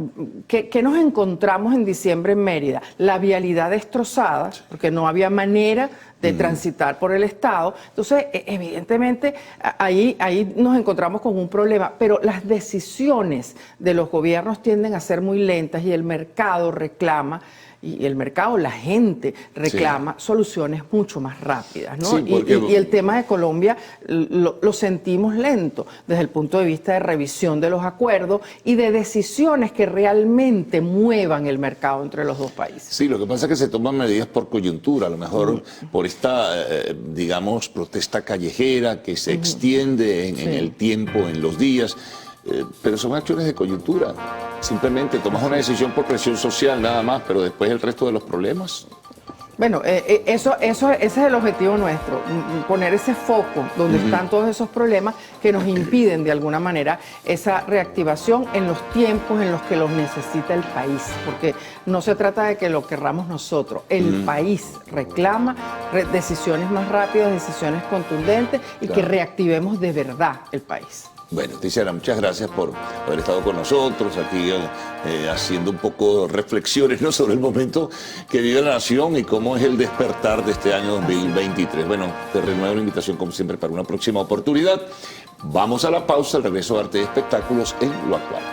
¿qué nos encontramos en diciembre en Mérida? La vialidad destrozada, porque no había manera de transitar por el Estado. Entonces, evidentemente, ahí nos encontramos con un problema, pero las decisiones de los gobiernos tienden a ser muy lentas y el mercado reclama, la gente reclama soluciones mucho más rápidas, ¿no? Sí, y el tema de Colombia lo sentimos lento desde el punto de vista de revisión de los acuerdos y de decisiones que realmente muevan el mercado entre los dos países. Sí, lo que pasa es que se toman medidas por coyuntura, a lo mejor por esta, digamos, protesta callejera que se extiende en el tiempo, en los días. Pero son acciones de coyuntura. Simplemente tomas una decisión por presión social nada más, pero después el resto de los problemas. Bueno, ese es el objetivo nuestro, poner ese foco donde están todos esos problemas que nos impiden de alguna manera esa reactivación en los tiempos en los que los necesita el país, porque no se trata de que lo querramos nosotros, el país reclama decisiones más rápidas, decisiones contundentes y que reactivemos de verdad el país. Bueno, Tiziana, muchas gracias por haber estado con nosotros aquí haciendo un poco reflexiones, ¿no?, sobre el momento que vive la nación y cómo es el despertar de este año 2023. Bueno, te renuevo la invitación como siempre para una próxima oportunidad. Vamos a la pausa, el regreso de Arte y Espectáculos en Lo Actual.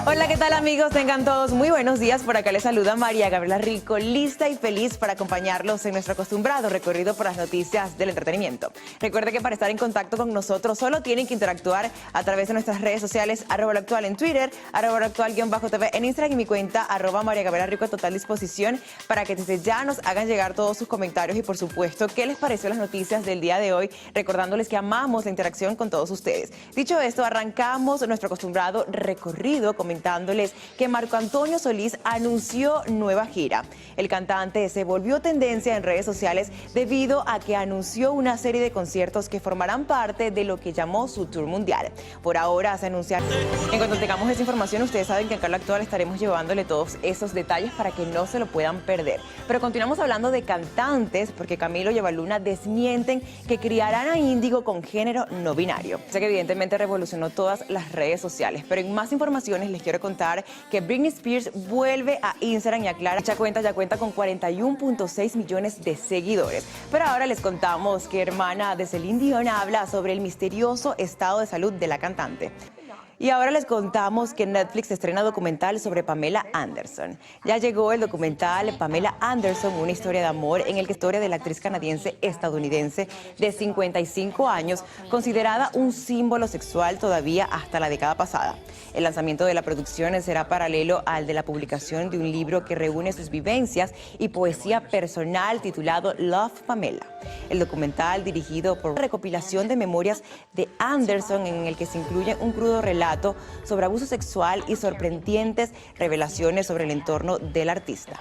Hola, ¿qué tal, amigos? Tengan todos muy buenos días. Por acá les saluda María Gabriela Rico, lista y feliz para acompañarlos en nuestro acostumbrado recorrido por las noticias del entretenimiento. Recuerde que para estar en contacto con nosotros solo tienen que interactuar a través de nuestras redes sociales, @loactual en Twitter, @loactual_TV en Instagram y mi cuenta @María Gabriela Rico a total disposición para que desde ya nos hagan llegar todos sus comentarios y, por supuesto, qué les pareció las noticias del día de hoy, recordándoles que amamos la interacción con todos ustedes. Dicho esto, arrancamos nuestro acostumbrado recorrido comentándoles que Marco Antonio Solís anunció nueva gira. El cantante se volvió tendencia en redes sociales debido a que anunció una serie de conciertos que formarán parte de lo que llamó su tour mundial. Por ahora se anunciaron. En cuanto tengamos esa información, ustedes saben que acá en Lo Actual estaremos llevándole todos esos detalles para que no se lo puedan perder. Pero continuamos hablando de cantantes, porque Camilo y Evaluna desmienten que criarán a Índigo con género no binario. Sé que evidentemente revolucionó todas las redes sociales, pero en más informaciones les quiero contar novedad que Britney Spears vuelve a Instagram y aclara. Dicha cuenta ya cuenta con 41.6 millones de seguidores. Pero ahora les contamos que hermana de Celine Dion habla sobre el misterioso estado de salud de la cantante. Y ahora les contamos que Netflix estrena documental sobre Pamela Anderson. Ya llegó el documental Pamela Anderson, una historia de amor, en el que la historia de la actriz canadiense-estadounidense de 55 años, considerada un símbolo sexual todavía hasta la década pasada. El lanzamiento de la producción será paralelo al de la publicación de un libro que reúne sus vivencias y poesía personal titulado Love Pamela. El documental, dirigido por una recopilación de memorias de Anderson, en el que se incluye un crudo relato sobre abuso sexual y sorprendentes revelaciones sobre el entorno del artista.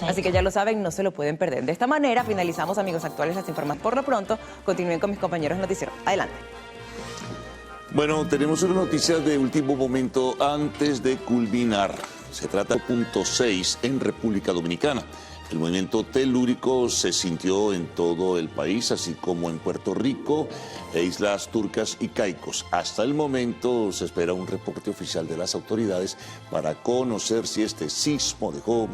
Así que ya lo saben, no se lo pueden perder. De esta manera finalizamos, amigos actuales, las informaciones. Por lo pronto, continúen con mis compañeros noticieros. Adelante. Bueno, tenemos una noticia de último momento antes de culminar. Se trata de 0.6 en República Dominicana. El movimiento telúrico se sintió en todo el país, así como en Puerto Rico e Islas Turcas y Caicos. Hasta el momento se espera un reporte oficial de las autoridades para conocer si este sismo dejó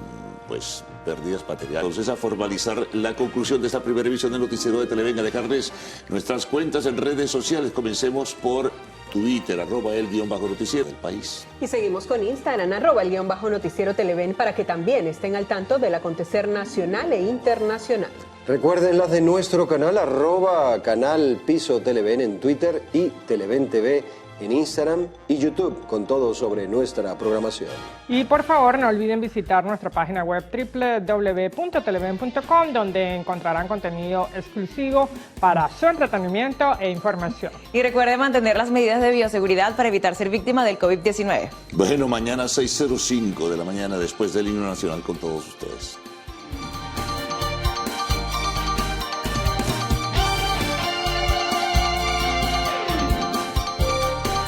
pérdidas materiales. Entonces, a formalizar la conclusión de esta primera emisión del noticiero de Televen, a dejarles nuestras cuentas en redes sociales. Comencemos por Twitter, @el_noticiero del país. Y seguimos con Instagram, @el_noticiero Televen, para que también estén al tanto del acontecer nacional e internacional. Recuerden las de nuestro canal, @canal Piso Televen en Twitter y Televen TV en Instagram y YouTube, con todo sobre nuestra programación. Y por favor no olviden visitar nuestra página web www.televen.com, donde encontrarán contenido exclusivo para su entretenimiento e información. Y recuerden mantener las medidas de bioseguridad para evitar ser víctima del COVID-19. Bueno, mañana 6:05 de la mañana, después del himno nacional, con todos ustedes.